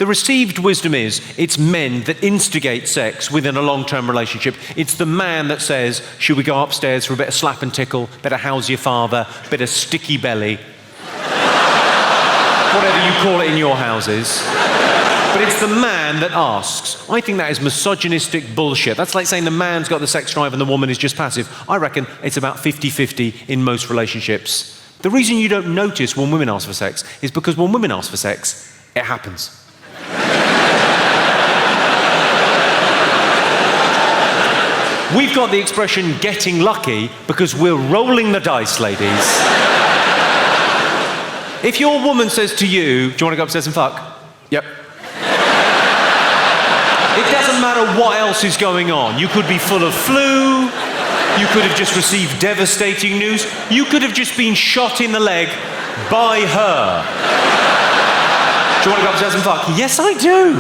the received wisdom is it's men that instigate sex within a long-term relationship. It's the man that says, should we go upstairs for a bit of slap and tickle, bit of how's your father, bit of sticky belly, whatever you call it in your houses. But it's the man that asks. I think that is misogynistic bullshit. That's like saying the man's got the sex drive and the woman is just passive. I reckon it's about 50-50 in most relationships. The reason you don't notice when women ask for sex is because when women ask for sex, it happens. We've got the expression getting lucky because we're rolling the dice, ladies. If your woman says to you, do you want to go upstairs and fuck? Yep. It doesn't matter what else is going on. You could be full of flu. You could have just received devastating news. You could have just been shot in the leg by her. Do you want to go upstairs and fuck? Yes, I do.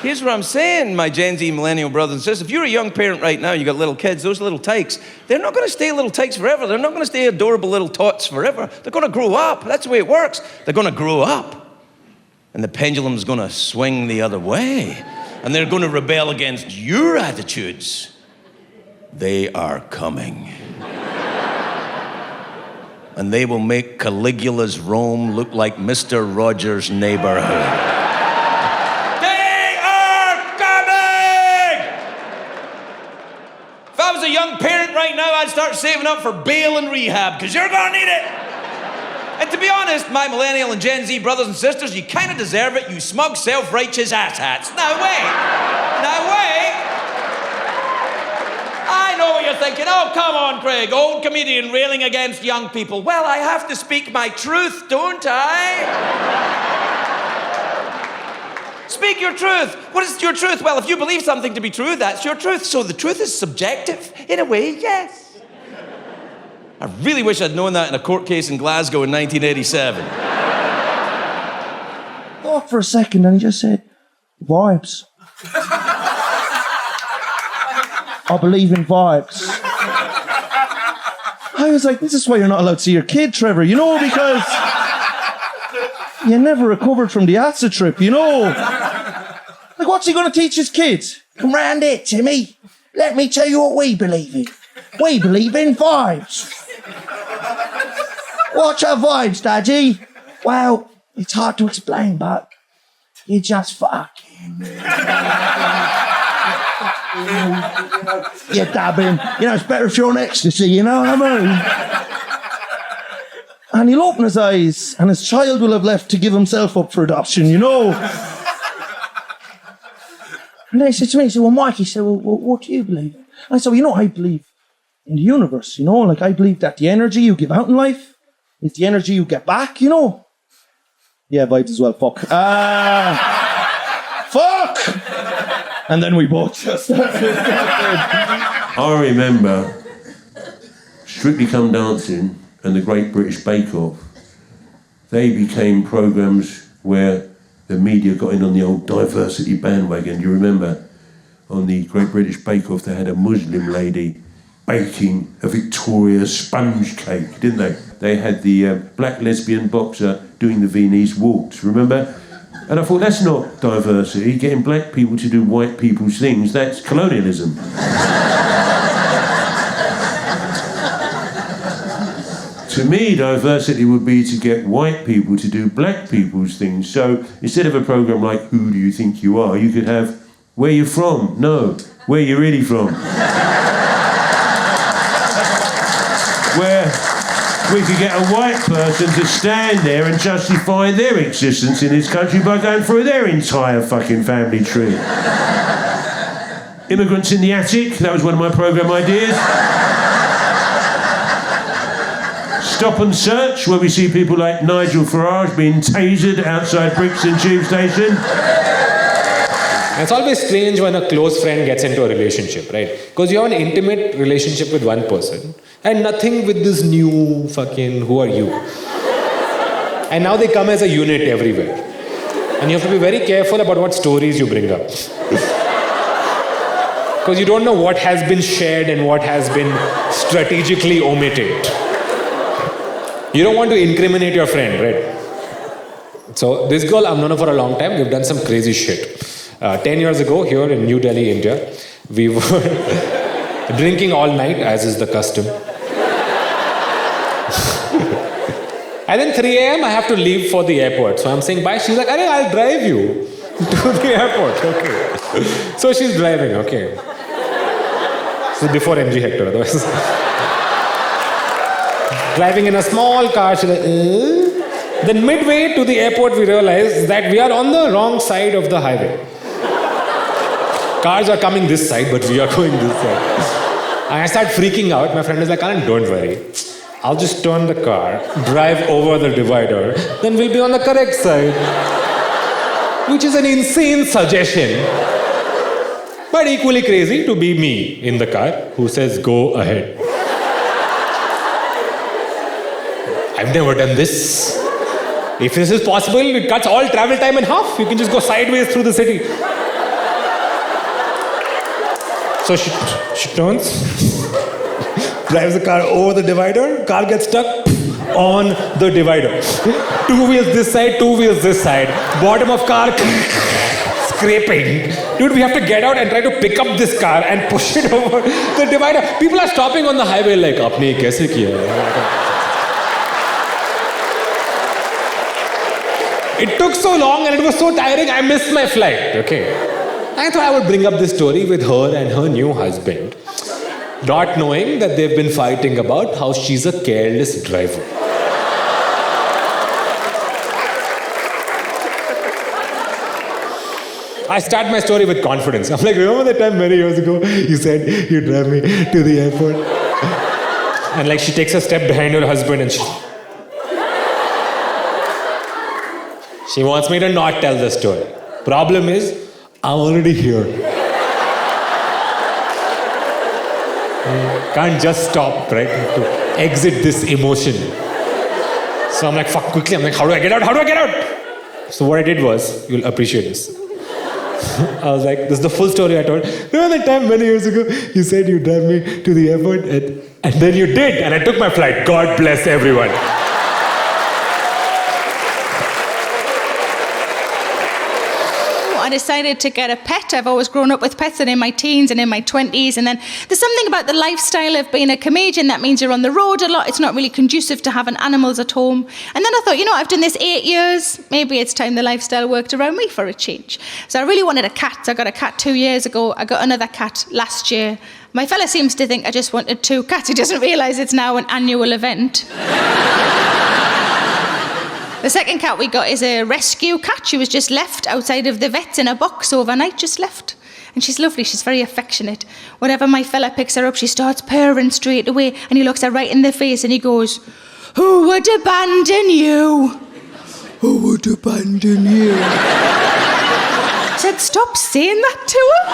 Here's what I'm saying, my Gen Z millennial brothers and sisters. If you're a young parent right now, you got little kids, those little tykes, they're not going to stay little tykes forever. They're not going to stay adorable little tots forever. They're going to grow up. That's the way it works. They're going to grow up. And the pendulum's going to swing the other way. And they're going to rebel against your attitudes. They are coming. And they will make Caligula's Rome look like Mr. Rogers' neighborhood. They are coming! If I was a young parent right now, I'd start saving up for bail and rehab, because you're going to need it. And to be honest, my millennial and Gen Z brothers and sisters, you kind of deserve it, you smug, self-righteous asshats. Now wait. I know what you're thinking. Oh, come on, Craig, old comedian railing against young people. Well, I have to speak my truth, don't I? Speak your truth. What is your truth? Well, if you believe something to be true, that's your truth. So the truth is subjective. In a way, yes. I really wish I'd known that in a court case in Glasgow in 1987. Thought for a second and he just said, vibes. I believe in vibes. I was like, this is why you're not allowed to see your kid, Trevor, you know, because you never recovered from the acid trip, you know. Like, what's he going to teach his kids? Come round here, Timmy. Let me tell you what we believe in. We believe in vibes. What's our vibes, Daddy? Well, it's hard to explain, but you just fucking... You're dabbing. You know, it's better if you're on ecstasy, you know what I mean? And he'll open his eyes, and his child will have left to give himself up for adoption, you know? And then he said to me, he said, well, Mike, he said, well, what do you believe in? And I said, well, you know, I believe in the universe, you know? Like, I believe that the energy you give out in life is the energy you get back, you know? Yeah, vibes as well, fuck. Fuck! And then we both just... I remember Strictly Come Dancing and the Great British Bake Off. They became programmes where the media got in on the old diversity bandwagon. You remember on the Great British Bake Off they had a Muslim lady baking a Victoria sponge cake, didn't they? They had the black lesbian boxer doing the Viennese waltz, remember? And I thought, that's not diversity. Getting black people to do white people's things, that's colonialism. To me, diversity would be to get white people to do black people's things. So instead of a programme like Who Do You Think You Are, you could have Where You From? No, Where You Really From? Where we could get a white person to stand there and justify their existence in this country by going through their entire fucking family tree. Immigrants in the Attic, that was one of my programme ideas. Stop and Search, where we see people like Nigel Farage being tasered outside Brixton Tube Station. It's always strange when a close friend gets into a relationship, right? Because you have an intimate relationship with one person and nothing with this new fucking who are you. And now they come as a unit everywhere. And you have to be very careful about what stories you bring up. Because you don't know what has been shared and what has been strategically omitted. You don't want to incriminate your friend, right? So this girl, I've known her for a long time. We've done some crazy shit. 10 years ago, here in New Delhi, India, we were drinking all night, as is the custom. And then 3 a.m. I have to leave for the airport. So I'm saying bye. She's like, I'll drive you to the airport. Okay. So she's driving. Okay. So before MG Hector, otherwise. Driving in a small car. She's like, Then midway to the airport, we realize that we are on the wrong side of the highway. Cars are coming this side, but we are going this side. And I start freaking out. My friend is like, Kanan, don't worry. I'll just turn the car, drive over the divider, then we'll be on the correct side. Which is an insane suggestion. But equally crazy to be me in the car who says, go ahead. I've never done this. If this is possible, it cuts all travel time in half. You can just go sideways through the city. So she turns, drives the car over the divider, car gets stuck on the divider. 2 wheels this side, 2 wheels this side. Bottom of car scraping. Dude, we have to get out and try to pick up this car and push it over the divider. People are stopping on the highway like, "Apne kaise kiya?" It took so long and it was so tiring, I missed my flight. Okay. I thought I would bring up this story with her and her new husband, not knowing that they've been fighting about how she's a careless driver. I start my story with confidence. I'm like, remember that time many years ago you said you'd drive me to the airport? And like she takes a step behind her husband and she wants me to not tell the story. Problem is, I'm already here. Can't just stop, right? To exit this emotion. So I'm like, fuck, quickly. I'm like, how do I get out? How do I get out? So what I did was, you'll appreciate this. I was like, this is the full story I told. Remember that time many years ago, you said you'd drive me to the airport? And then you did. And I took my flight. God bless everyone. I decided to get a pet. I've always grown up with pets and in my teens and in my 20s. And then there's something about the lifestyle of being a comedian that means you're on the road a lot. It's not really conducive to having animals at home. And then I thought, I've done this 8 years. Maybe it's time the lifestyle worked around me for a change. So I really wanted a cat. I got a cat 2 years ago. I got another cat last year. My fella seems to think I just wanted 2 cats. He doesn't realise it's now an annual event. The second cat we got is a rescue cat. She was just left outside of the vet in a box overnight, just left. And she's lovely, she's very affectionate. Whenever my fella picks her up, she starts purring straight away, and he looks her right in the face and he goes, "Who would abandon you? Who would abandon you?" I said, stop saying that to her.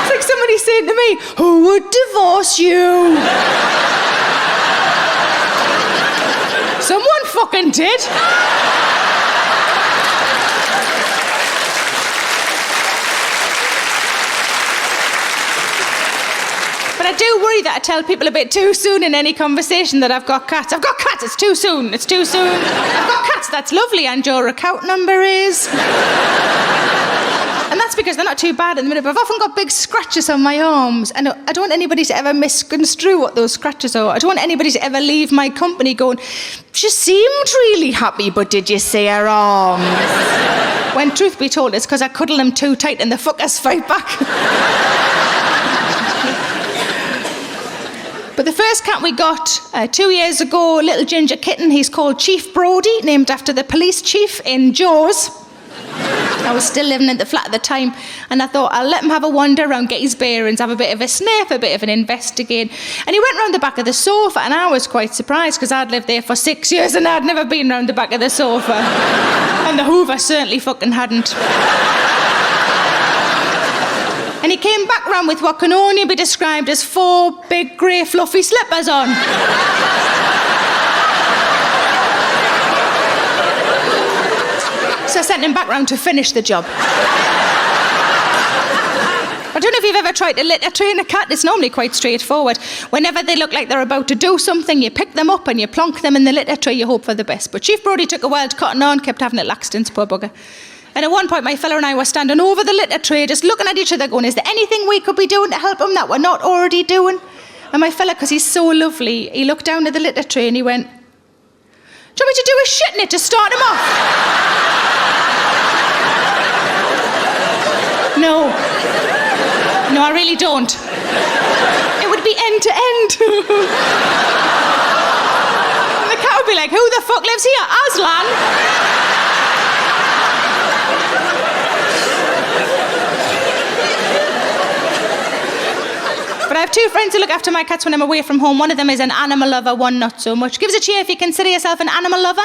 It's like somebody saying to me, "Who would divorce you?" Someone fucking did. But I do worry that I tell people a bit too soon in any conversation that I've got cats. I've got cats, it's too soon, it's too soon. I've got cats, that's lovely, and your account number is... And that's because they're not too bad at the minute, but I've often got big scratches on my arms, and I don't want anybody to ever misconstrue what those scratches are. I don't want anybody to ever leave my company going, "She seemed really happy, but did you see her arms?" When truth be told, it's because I cuddle them too tight and the fuckers fight back. But the first cat we got 2 years ago, a little ginger kitten, he's called Chief Brody, named after the police chief in Jaws. I was still living in the flat at the time, and I thought I'll let him have a wander around, get his bearings, have a bit of a sniff, a bit of an investigate. And he went round the back of the sofa, and I was quite surprised because I'd lived there for 6 years and I'd never been round the back of the sofa. And the Hoover certainly fucking hadn't. And he came back round with what can only be described as 4 big grey fluffy slippers on. So I sent him back round to finish the job. I don't know if you've ever tried to litter train a cat, it's normally quite straightforward. Whenever they look like they're about to do something, you pick them up and you plonk them in the litter tray, you hope for the best. But Chief Brodie took a wild cotton on, kept having it Laxton's, poor bugger. And at one point, my fella and I were standing over the litter tray, just looking at each other going, is there anything we could be doing to help him that we're not already doing? And my fella, because he's so lovely, he looked down at the litter tray and he went, do you want me to do a shit in it to start him off? No, I really don't. It would be end to end. And the cat would be like, who the fuck lives here? Aslan? But I have two friends who look after my cats when I'm away from home. One of them is an animal lover, one not so much. Give us a cheer if you consider yourself an animal lover.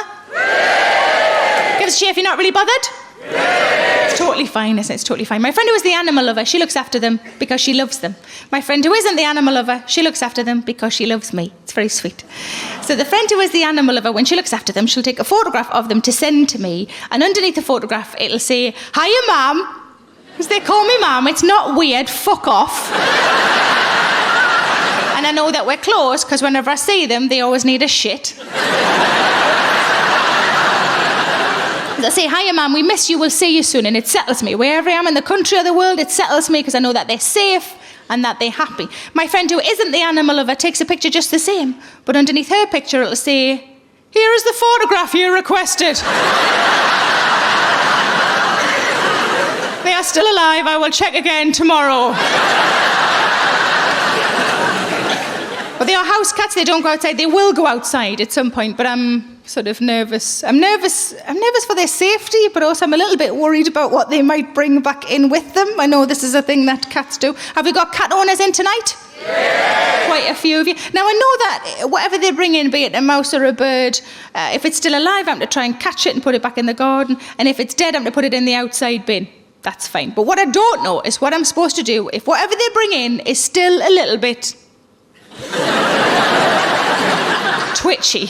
Give us a cheer if you're not really bothered. It's totally fine, isn't it? It's totally fine. My friend who is the animal lover, she looks after them because she loves them. My friend who isn't the animal lover, she looks after them because she loves me. It's very sweet. So the friend who is the animal lover, when she looks after them, she'll take a photograph of them to send to me, and underneath the photograph, it'll say, hiya, ma'am. Because they call me ma'am. It's not weird. Fuck off. And I know that we're close because whenever I see them, they always need a shit. I say, hiya, ma'am, we miss you, we'll see you soon. And it settles me. Wherever I am in the country or the world, it settles me because I know that they're safe and that they're happy. My friend who isn't the animal lover takes a picture just the same, but underneath her picture, it'll say, here is the photograph you requested. They are still alive. I will check again tomorrow. But they are house cats. They don't go outside. They will go outside at some point, but I'm sort of nervous. I'm nervous for their safety, but also I'm a little bit worried about what they might bring back in with them. I know this is a thing that cats do. Have we got cat owners in tonight? Yeah. Quite a few of you. Now, I know that whatever they bring in, be it a mouse or a bird, if it's still alive, I'm to try and catch it and put it back in the garden. And if it's dead, I'm to put it in the outside bin. That's fine. But what I don't know is what I'm supposed to do if whatever they bring in is still a little bit twitchy.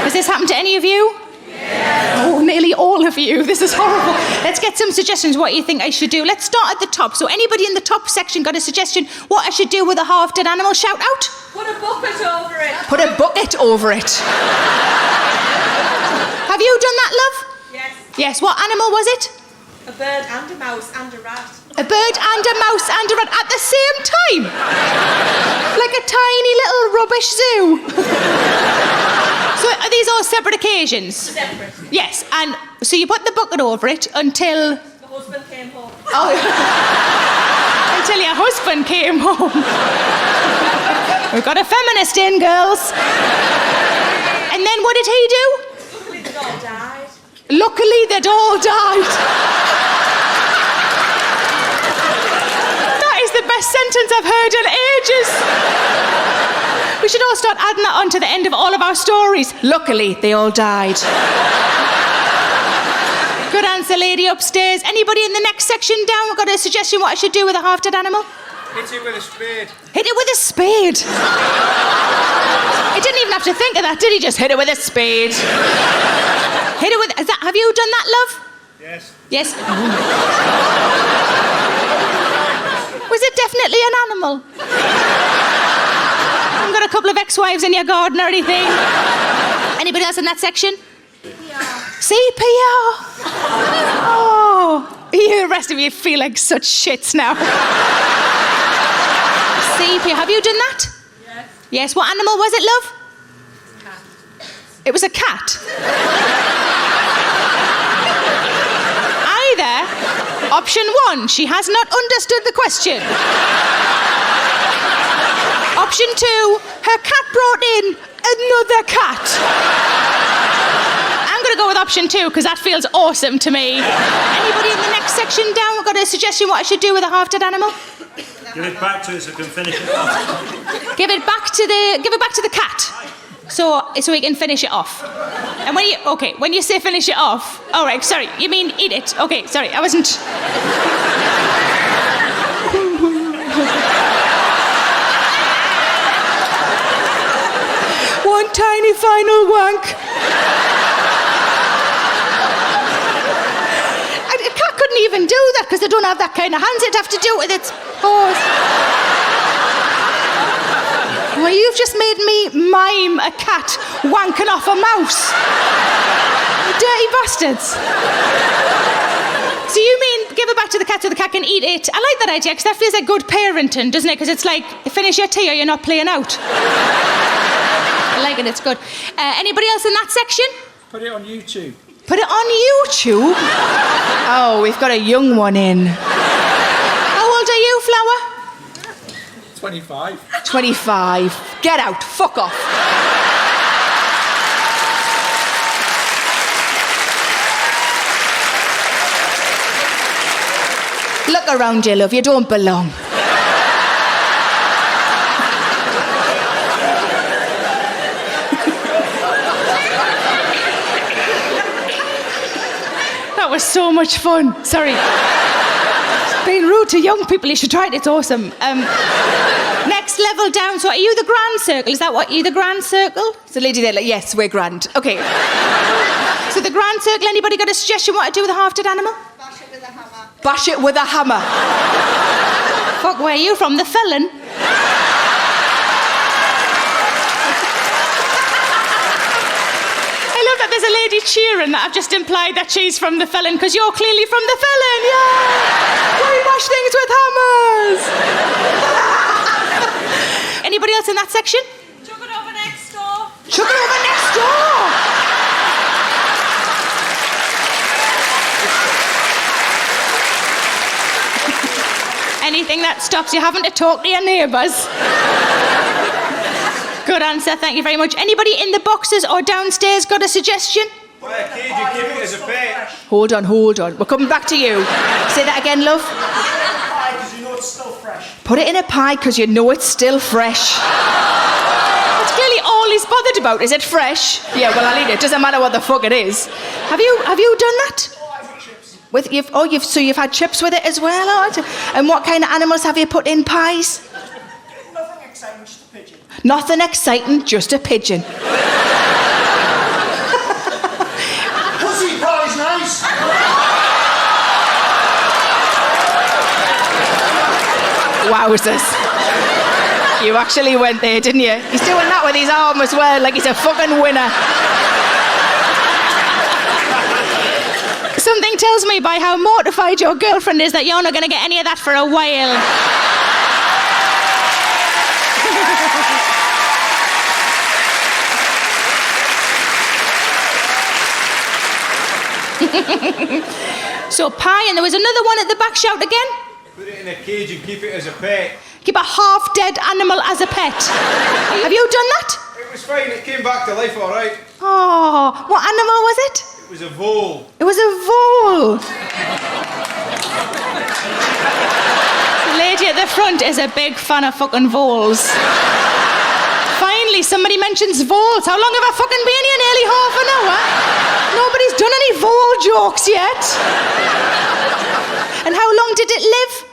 Has this happened to any of you? Yeah. Oh, nearly all of you. This is horrible. Let's get some suggestions what you think I should do. Let's start at the top. So anybody in the top section got a suggestion what I should do with a half-dead animal? Shout out. Put a bucket over it. Put a bucket over it. Have you done that, love? Yes. Yes. What animal was it? A bird and a mouse and a rat. A bird and a mouse and a rat at the same time? Like a tiny little rubbish zoo. So are these all separate occasions? Separate. Yes, and so you put the bucket over it until... The husband came home. Oh, until your husband came home. We've got a feminist in, girls. And then what did he do? Luckily they'd all died. Luckily they'd all died. That is the best sentence I've heard in ages. We should all start adding that on to the end of all of our stories. Luckily, they all died. Good answer, lady upstairs. Anybody in the next section down got a suggestion what I should do with a half-dead animal? Hit it with a spade. Hit it with a spade. He didn't even have to think of that, did he? Just hit it with a spade. Hit it with... have you done that, love? Yes. Yes. Was it definitely an animal? Haven't got a couple of ex-wives in your garden or anything? Anybody else in that section? CPR. Oh, the rest of you feel like such shits now. CPR. Have you done that? Yes. Yes. What animal was it, love? Cat. It was a cat. Either option one, she has not understood the question. Option two, her cat brought in another cat. I'm going to go with option two because that feels awesome to me. Anybody in the next section down got a suggestion what I should do with a half-dead animal? Give it back to us so we can finish it off. Give it back to the cat. So we can finish it off. And when you say finish it off, all right, sorry, you mean eat it. Okay, sorry, I wasn't. One tiny final wank. A cat couldn't even do that because I don't have that kind of hands. It'd have to do with its paws. Well, you've just made me mime a cat wanking off a mouse. You dirty bastards. So you mean give it back to the cat so the cat can eat it? I like that idea because that feels like good parenting, doesn't it? Because it's like, finish your tea or you're not playing out. I like it, it's good. Anybody else in that section? Put it on YouTube. Put it on YouTube? Oh, we've got a young one in. How old are you, Flower? 25. 25. Get out. Fuck off. Look around you, love. You don't belong. That was so much fun. Sorry. Being rude to young people, you should try it. It's awesome. Next level down. So are you the grand circle? Is that what you the grand circle? It's a lady there like, yes, we're grand. Okay. So the grand circle, anybody got a suggestion what to do with a half-dead animal? Bash it with a hammer. Bash it with a hammer. Fuck, where are you from? The Felon? I love that there's a lady cheering that I've just implied that she's from the Felon because you're clearly from the Felon. Yeah! We bash things with hammers. Anybody else in that section? Chuck it over next door. Chuck it over next door. Anything that stops you having to talk to your neighbours. Good answer, thank you very much. Anybody in the boxes or downstairs got a suggestion? Put a cage and keep it as a pet. Hold on. We're coming back to you. Say that again, love. Because you know it's still fresh. Put it in a pie because you know it's still fresh. That's clearly all he's bothered about. Is it fresh? Yeah, well, I'll eat it. Doesn't matter what the fuck it is. Have you done that? With you've had chips with it as well, and what kind of animals have you put in pies? Nothing exciting, just a pigeon. Nothing exciting, just a pigeon. Pussy pie's nice. Wowzers! You actually went there, didn't you? He's doing that with his arm as well, like he's a fucking winner. Something tells me by how mortified your girlfriend is that you're not going to get any of that for a while. So pie, and there was another one at the back. Shout again. Put it in a cage and keep it as a pet. Keep a half-dead animal as a pet. Have you done that? It was fine, it came back to life all right. Oh, what animal was it? It was a vole. It was a vole. The lady at the front is a big fan of fucking voles. Finally, somebody mentions voles. How long have I fucking been here? Nearly half an hour. Nobody's done any vole jokes yet. And how long did it live?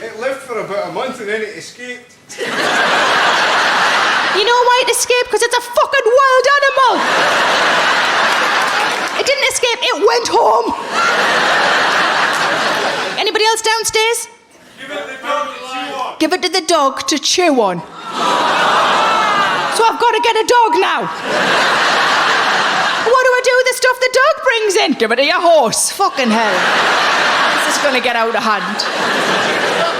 It lived for about a month and then it escaped. You know why it escaped? Because it's a fucking wild animal. It didn't escape, it went home. Anybody else downstairs? Give it the dog to chew on. Give it to the dog to chew on. So I've got to get a dog now. What do I do with the stuff the dog brings in? Give it to your horse. Fucking hell. This is going to get out of hand.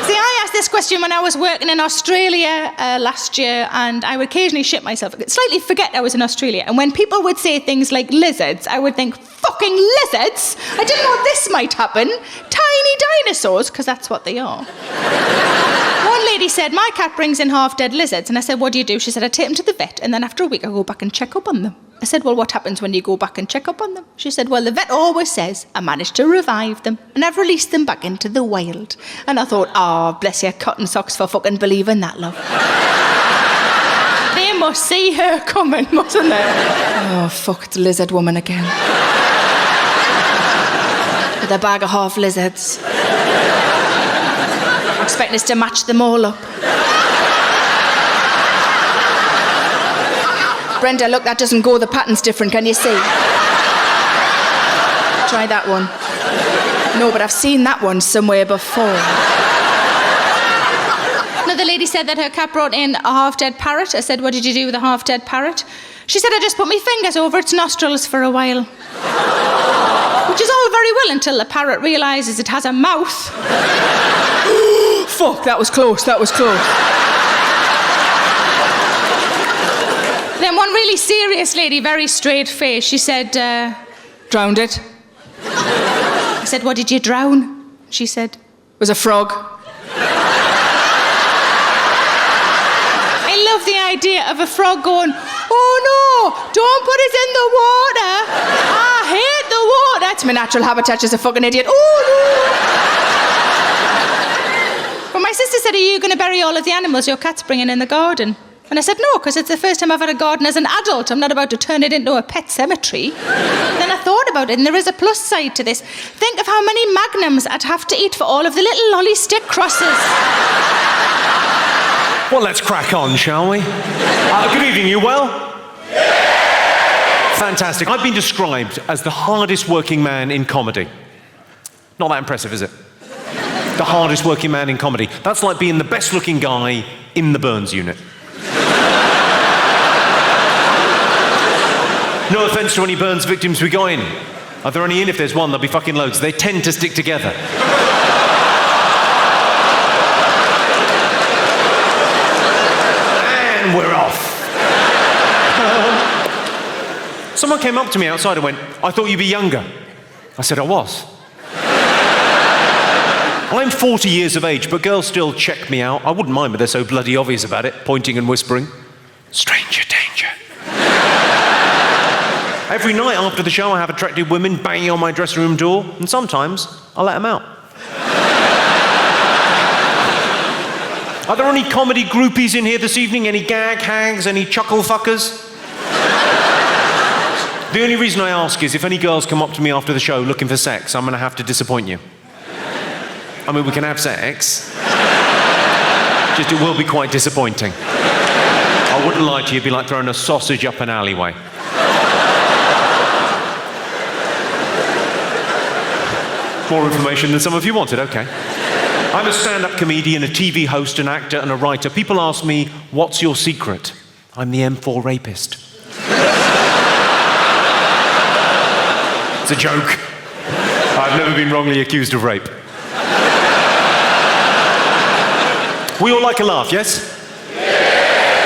See, I asked this question when I was working in Australia last year, and I would occasionally shit myself. I'd slightly forget I was in Australia. And when people would say things like lizards, I would think, fucking lizards? I didn't know this might happen. Tiny dinosaurs, because that's what they are. One lady said, my cat brings in half-dead lizards. And I said, what do you do? She said, I take them to the vet, and then after a week I go back and check up on them. I said, well, what happens when you go back and check up on them? She said, well, the vet always says, I managed to revive them, and I've released them back into the wild. And I thought, oh, bless your cotton socks for fucking believing that, love. They must see her coming, mustn't they? Oh, fuck, it's lizard woman again. With a bag of half lizards. Expecting us to match them all up. Brenda, look, that doesn't go. The pattern's different. Can you see? Try that one. No, but I've seen that one somewhere before. Another lady said that her cat brought in a half-dead parrot. I said, what did you do with a half-dead parrot? She said, I just put my fingers over its nostrils for a while. Which is all very well until the parrot realises it has a mouth. Fuck, that was close, that was close. Then one really serious lady, very straight face, she said, Drowned it. I said, what did you drown? She said, It was a frog. I love the idea of a frog going, oh no, don't put us in the water. I hate the water. That's my natural habitat, just a fucking idiot. Oh no. But my sister said, are you going to bury all of the animals your cat's bringing in the garden? And I said, no, because it's the first time I've had a garden as an adult. I'm not about to turn it into a pet cemetery. Then I thought about it, and there is a plus side to this. Think of how many magnums I'd have to eat for all of the little lolly stick crosses. Well, let's crack on, shall we? Good evening, you well? Fantastic. I've been described as the hardest working man in comedy. Not that impressive, is it? The hardest working man in comedy. That's like being the best looking guy in the Burns unit. No offence to any Burns victims we got in. Are there any in? If there's one, there'll be fucking loads. They tend to stick together. And we're off. Someone came up to me outside and went, I thought you'd be younger. I said I was. I'm 40 years of age, but girls still check me out. I wouldn't mind, but they're so bloody obvious about it, pointing and whispering. Stranger danger. Every night after the show, I have attractive women banging on my dressing room door, and sometimes I let them out. Are there any comedy groupies in here this evening? Any gag hags? Any chuckle fuckers? The only reason I ask is if any girls come up to me after the show looking for sex, I'm going to have to disappoint you. I mean, we can have sex. Just it will be quite disappointing. I wouldn't lie to you, it'd be like throwing a sausage up an alleyway. More information than some of you wanted, okay. I'm a stand-up comedian, a TV host, an actor, and a writer. People ask me, what's your secret? I'm the M4 rapist. It's a joke. I've never been wrongly accused of rape. We all like a laugh, yes?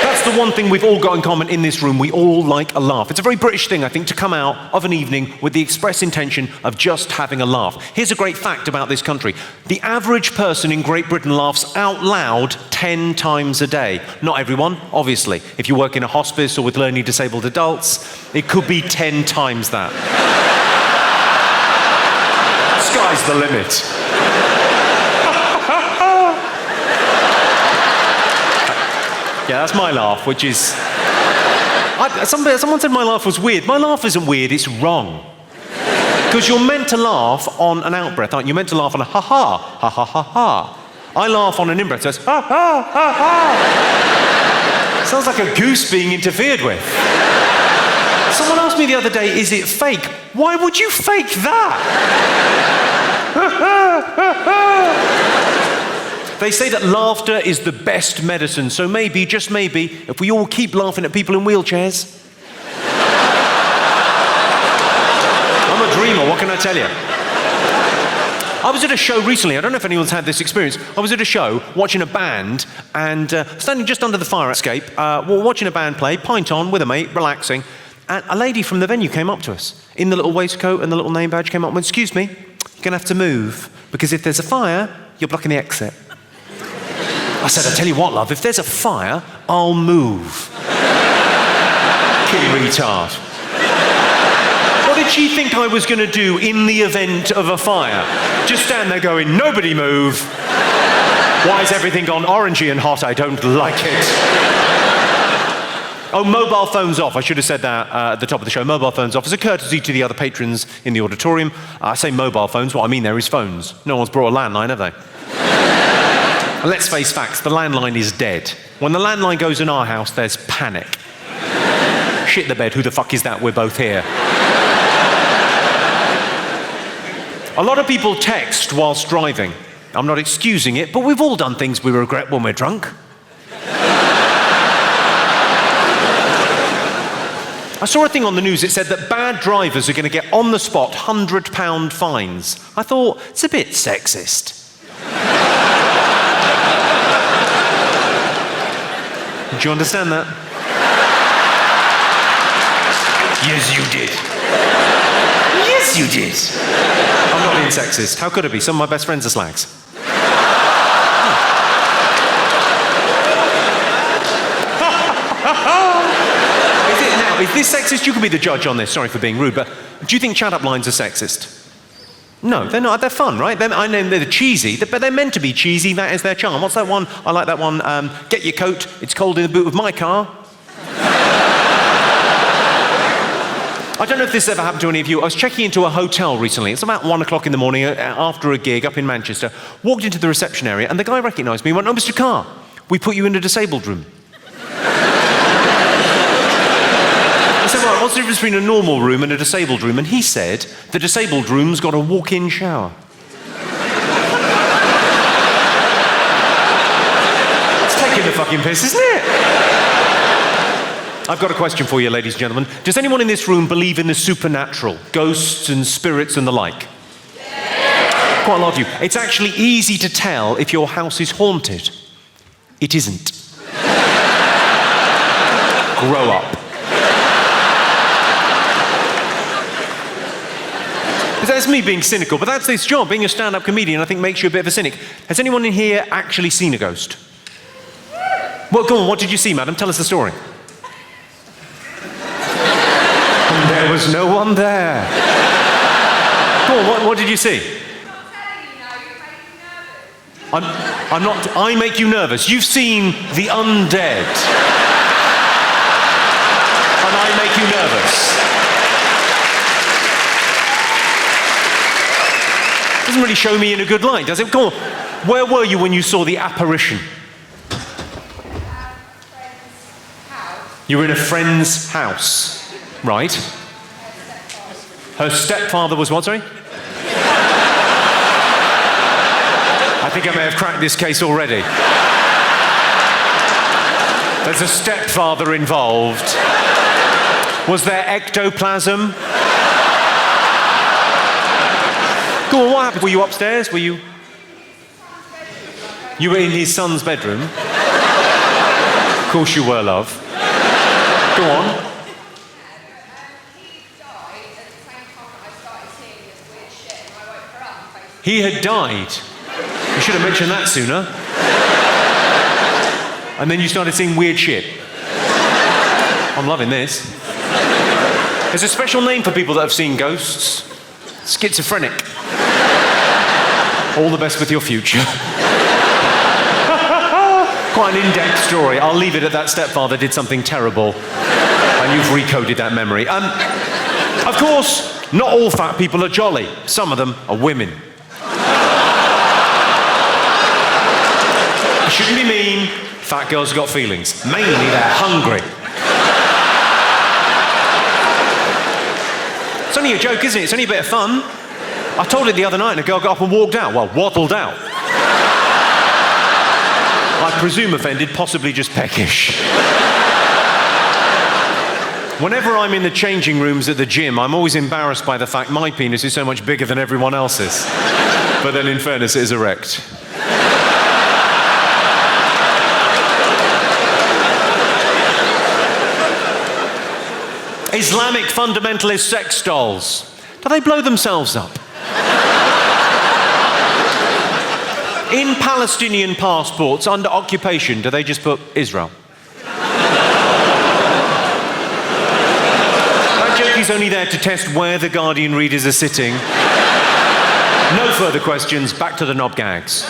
That's the one thing we've all got in common in this room. We all like a laugh. It's a very British thing, I think, to come out of an evening with the express intention of just having a laugh. Here's a great fact about this country. The average person in Great Britain laughs out loud 10 times a day. Not everyone, obviously. If you work in a hospice or with learning disabled adults, it could be 10 times that. Sky's the limit. Yeah, that's my laugh, which is... someone said my laugh was weird. My laugh isn't weird, it's wrong. Because you're meant to laugh on an out-breath, aren't you? You're meant to laugh on a ha-ha, ha-ha-ha-ha. I laugh on an in-breath, so it's ha-ha-ha-ha. Sounds like a goose being interfered with. Someone asked me the other day, is it fake? Why would you fake that? They say that laughter is the best medicine, so maybe, just maybe, if we all keep laughing at people in wheelchairs. I'm a dreamer, what can I tell you? I was at a show recently, I don't know if anyone's had this experience. I was at a show watching a band and standing just under the fire escape, watching a band play, pint on with a mate, relaxing, and a lady from the venue came up to us in the little waistcoat and the little name badge, came up and went, excuse me, you're going to have to move because if there's a fire, you're blocking the exit. I said, I tell you what, love, if there's a fire, I'll move. Kill retard. What did she think I was going to do in the event of a fire? Just stand there going, nobody move. Why has everything gone orangey and hot? I don't like it. Oh, mobile phones off. I should have said that at the top of the show. Mobile phones off as a courtesy to the other patrons in the auditorium. I say mobile phones. What I mean there is phones. No one's brought a landline, have they? And let's face facts, the landline is dead. When the landline goes in our house, there's panic. Shit the bed, who the fuck is that? We're both here. A lot of people text whilst driving. I'm not excusing it, but we've all done things we regret when we're drunk. I saw a thing on the news, it said that bad drivers are going to get on the spot £100 fines. I thought, it's a bit sexist. Do you understand that? Yes, you did. Yes, you did. I'm not being sexist. How could it be? Some of my best friends are slags. Is this sexist? You can be the judge on this. Sorry for being rude, but do you think chat-up lines are sexist? No, they're not. They're fun, right? I know they're cheesy, but they're meant to be cheesy. That is their charm. What's that one? I like that one. Get your coat. It's cold in the boot of my car. I don't know if this ever happened to any of you. I was checking into a hotel recently. It's about 1 o'clock in the morning after a gig up in Manchester. Walked into the reception area, and the guy recognised me and went, "Oh, Mr. Carr, we put you in a disabled room." I said, "Well, what's the difference between a normal room and a disabled room?" And he said, "The disabled room's got a walk-in shower." It's taking the fucking piss, isn't it? I've got a question for you, ladies and gentlemen. Does anyone in this room believe in the supernatural? Ghosts and spirits and the like? Yeah. Quite a lot of you. It's actually easy to tell if your house is haunted. It isn't. Grow up. That's me being cynical, but that's this job. Being a stand-up comedian, I think, makes you a bit of a cynic. Has anyone in here actually seen a ghost? Well, go on, what did you see, madam? Tell us the story. And there was no one there. Go on, what did you see? I'm not, I make you nervous. You've seen the undead. And I make you nervous. Doesn't really show me in a good light, does it? Come on. Where were you when you saw the apparition? You were in a friend's house, right? Her stepfather was what, sorry? I think I may have cracked this case already. There's a stepfather involved. Was there ectoplasm? Go on, what happened? Were you upstairs? Were you... You were in his son's bedroom? Of course you were, love. Go on. He had died. You should have mentioned that sooner. And then you started seeing weird shit. I'm loving this. There's a special name for people that have seen ghosts. Schizophrenic. All the best with your future. Quite an in-depth story. I'll leave it at that. Stepfather did something terrible. And you've recoded that memory. Of course, not all fat people are jolly. Some of them are women. You shouldn't be mean. Fat girls have got feelings. Mainly they're hungry. It's only a joke, isn't it? It's only a bit of fun. I told it the other night and a girl got up and walked out. Well, waddled out. I presume offended, possibly just peckish. Whenever I'm in the changing rooms at the gym, I'm always embarrassed by the fact my penis is so much bigger than everyone else's. But then in fairness, it is erect. Islamic fundamentalist sex dolls. Do they blow themselves up? In Palestinian passports under occupation, do they just put Israel? That joke is only there to test where the Guardian readers are sitting. No further questions, back to the knob gags.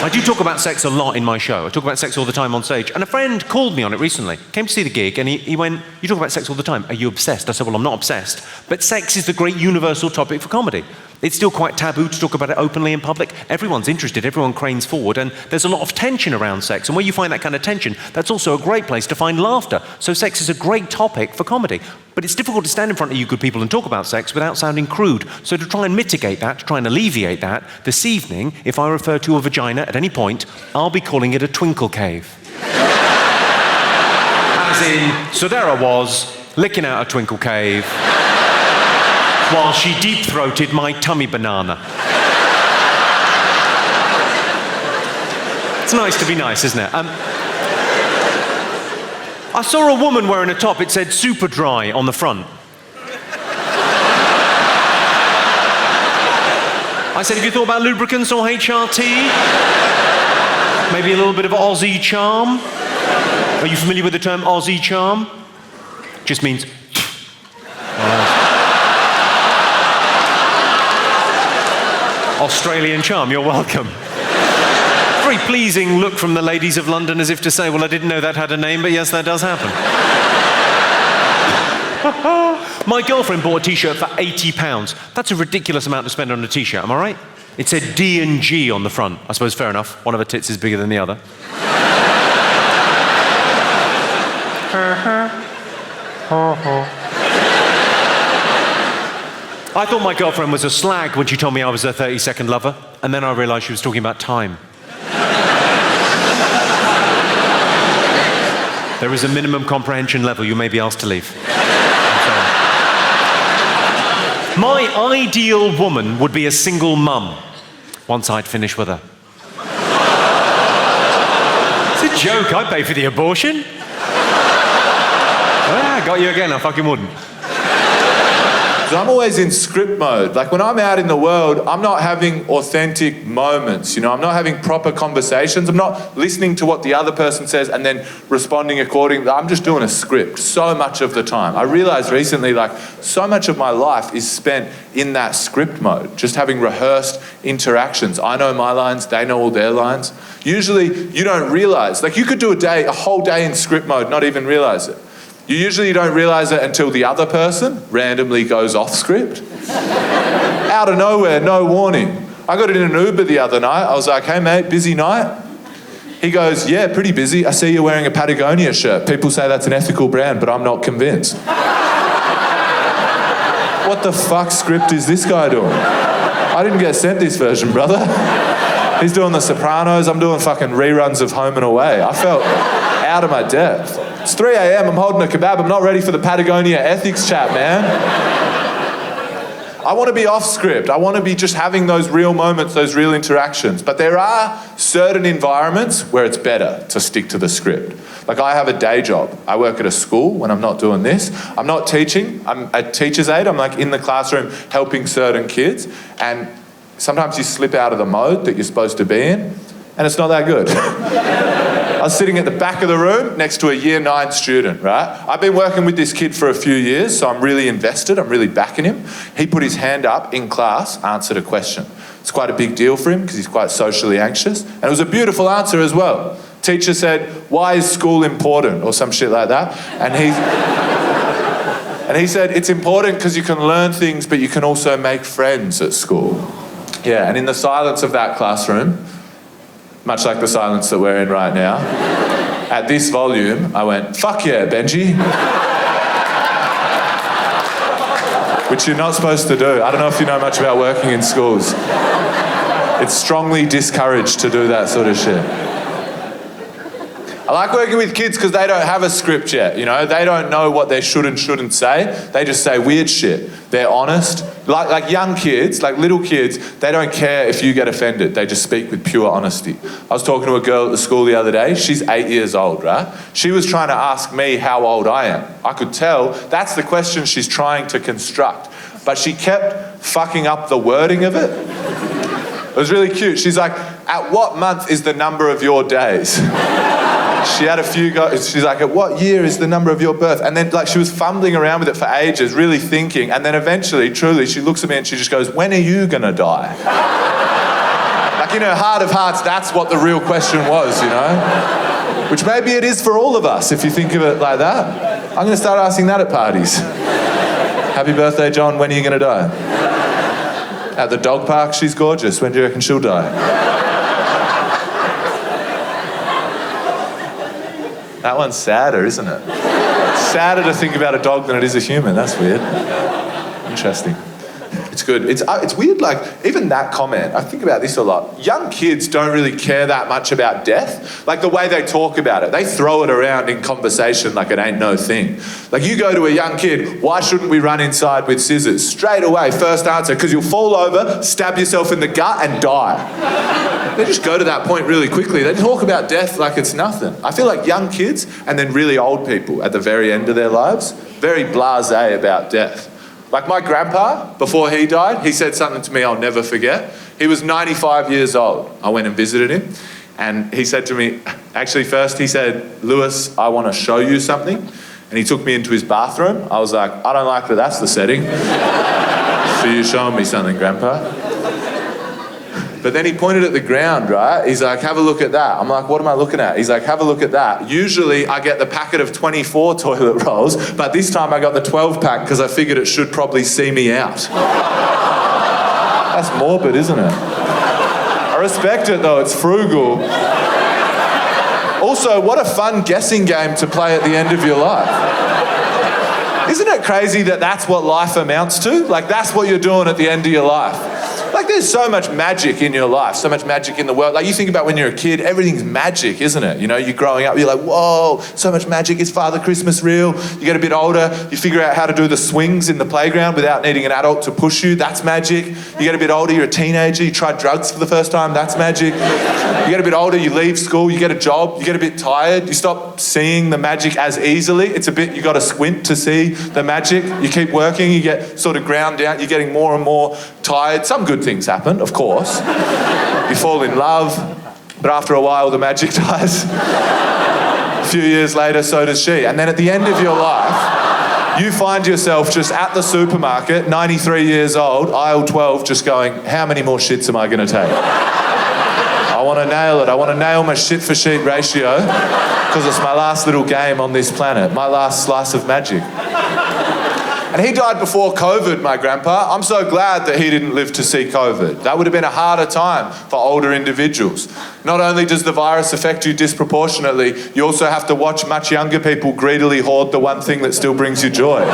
I do talk about sex a lot in my show. I talk about sex all the time on stage. And a friend called me on it recently. Came to see the gig and he went, "You talk about sex all the time. Are you obsessed?" I said, "Well, I'm not obsessed. But sex is the great universal topic for comedy." It's still quite taboo to talk about it openly in public. Everyone's interested, everyone cranes forward, and there's a lot of tension around sex. And where you find that kind of tension, that's also a great place to find laughter. So sex is a great topic for comedy. But it's difficult to stand in front of you good people and talk about sex without sounding crude. So to try and mitigate that, to try and alleviate that, this evening, if I refer to a vagina at any point, I'll be calling it a twinkle cave. As in, so there I was, licking out a twinkle cave, while she deep-throated my tummy banana. It's nice to be nice, isn't it? I saw a woman wearing a top, it said super dry on the front. I said, have you thought about lubricants or HRT? Maybe a little bit of Aussie charm? Are you familiar with the term Aussie charm? Just means... Australian charm, you're welcome. Very pleasing look from the ladies of London, as if to say, well, I didn't know that had a name, but yes, that does happen. My girlfriend bought a t-shirt for £80. That's a ridiculous amount to spend on a t-shirt, am I right? It said D&G on the front. I suppose fair enough. One of her tits is bigger than the other. I thought my girlfriend was a slag when she told me I was her 32nd lover, and then I realised she was talking about time. There is a minimum comprehension level you may be asked to leave. My ideal woman would be a single mum, once I'd finished with her. It's a joke, I'd pay for the abortion. Ah, got you again, I fucking wouldn't. I'm always in script mode. Like when I'm out in the world, I'm not having authentic moments, you know, I'm not having proper conversations. I'm not listening to what the other person says and then responding accordingly. I'm just doing a script so much of the time. I realized recently, like, so much of my life is spent in that script mode, just having rehearsed interactions. I know my lines, they know all their lines. Usually you don't realize, like you could do a whole day in script mode, not even realize it. You usually don't realise it until the other person randomly goes off script. Out of nowhere, no warning. I got in an Uber the other night. I was like, hey mate, busy night? He goes, yeah, pretty busy. I see you're wearing a Patagonia shirt. People say that's an ethical brand, but I'm not convinced. What the fuck script is this guy doing? I didn't get sent this version, brother. He's doing The Sopranos. I'm doing fucking reruns of Home and Away. I felt out of my depth. It's 3 a.m, I'm holding a kebab, I'm not ready for the Patagonia ethics chat, man. I want to be off script. I want to be just having those real moments, those real interactions. But there are certain environments where it's better to stick to the script. Like I have a day job. I work at a school when I'm not doing this. I'm not teaching, I'm a teacher's aide. I'm like in the classroom helping certain kids. And sometimes you slip out of the mode that you're supposed to be in, and it's not that good. I was sitting at the back of the room next to a year 9 student, right? I've been working with this kid for a few years, so I'm really invested, I'm really backing him. He put his hand up in class, answered a question. It's quite a big deal for him because he's quite socially anxious. And it was a beautiful answer as well. Teacher said, why is school important? Or some shit like that. And he said, it's important because you can learn things, but you can also make friends at school. Yeah, and in the silence of that classroom, much like the silence that we're in right now, at this volume, I went, fuck yeah, Benji. Which you're not supposed to do. I don't know if you know much about working in schools. It's strongly discouraged to do that sort of shit. I like working with kids because they don't have a script yet, you know? They don't know what they should and shouldn't say. They just say weird shit. They're honest. Like young kids, like little kids, they don't care if you get offended. They just speak with pure honesty. I was talking to a girl at the school the other day. She's 8 years old, right? She was trying to ask me how old I am. I could tell that's the question she's trying to construct. But she kept fucking up the wording of it. It was really cute. She's like, at what month is the number of your days? She had a few guys, she's like, at what year is the number of your birth? And then like she was fumbling around with it for ages, really thinking, and then eventually, truly, she looks at me and she just goes, when are you gonna die? Like in her heart of hearts, that's what the real question was, you know? Which maybe it is for all of us, if you think of it like that. I'm gonna start asking that at parties. Happy birthday, John, when are you gonna die? At the dog park, she's gorgeous. When do you reckon she'll die? That one's sadder, isn't it? Sadder to think about a dog than it is a human. That's weird. Interesting. It's good. It's weird, like, even that comment, I think about this a lot. Young kids don't really care that much about death. Like, the way they talk about it, they throw it around in conversation like it ain't no thing. Like, you go to a young kid, why shouldn't we run inside with scissors? Straight away, first answer, because you'll fall over, stab yourself in the gut and die. They just go to that point really quickly. They talk about death like it's nothing. I feel like young kids and then really old people at the very end of their lives, very blasé about death. Like my grandpa, before he died, he said something to me I'll never forget. He was 95 years old. I went and visited him, and he said to me, actually first he said, Lewis, I want to show you something. And he took me into his bathroom. I was like, I don't like that that's the setting. So you're showing me something, Grandpa? But then he pointed at the ground, right? He's like, have a look at that. I'm like, what am I looking at? He's like, have a look at that. Usually I get the packet of 24 toilet rolls, but this time I got the 12 pack because I figured it should probably see me out. That's morbid, isn't it? I respect it though, it's frugal. Also, what a fun guessing game to play at the end of your life. Isn't it crazy that that's what life amounts to? Like, that's what you're doing at the end of your life. Like, there's so much magic in your life, so much magic in the world. Like, you think about when you're a kid, everything's magic, isn't it? You know, you're growing up, you're like, whoa, so much magic. Is Father Christmas real? You get a bit older, you figure out how to do the swings in the playground without needing an adult to push you. That's magic. You get a bit older, you're a teenager, you try drugs for the first time. That's magic. You get a bit older, you leave school, you get a job, you get a bit tired, you stop seeing the magic as easily. It's a bit, you got to squint to see the magic. You keep working, you get sort of ground down, you're getting more and more tired. Some good things happen, of course. You fall in love, but after a while the magic dies. A few years later, so does she. And then at the end of your life, you find yourself just at the supermarket, 93 years old, aisle 12, just going, how many more shits am I going to take? I want to nail it. I want to nail my shit for sheet ratio because it's my last little game on this planet, my last slice of magic. And he died before COVID, my grandpa. I'm so glad that he didn't live to see COVID. That would have been a harder time for older individuals. Not only does the virus affect you disproportionately, you also have to watch much younger people greedily hoard the one thing that still brings you joy.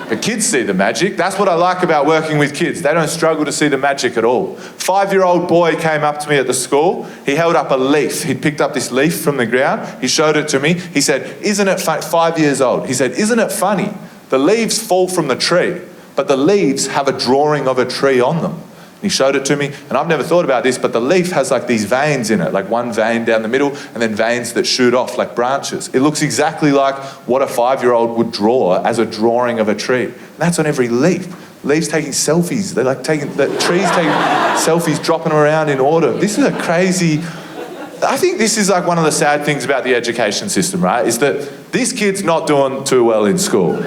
But kids see the magic. That's what I like about working with kids. They don't struggle to see the magic at all. 5-year-old boy came up to me at the school. He held up a leaf. He'd picked up this leaf from the ground. He showed it to me. He said, isn't it funny? 5 years old. He said, isn't it funny? The leaves fall from the tree, but the leaves have a drawing of a tree on them. He showed it to me, and I've never thought about this, but the leaf has like these veins in it, like one vein down the middle, and then veins that shoot off like branches. It looks exactly like what a 5-year-old would draw as a drawing of a tree. And that's on every leaf. Leaves taking selfies. They're like taking, the trees taking selfies, dropping them around in order. This is a crazy, I think this is like one of the sad things about the education system, right? Is that this kid's not doing too well in school.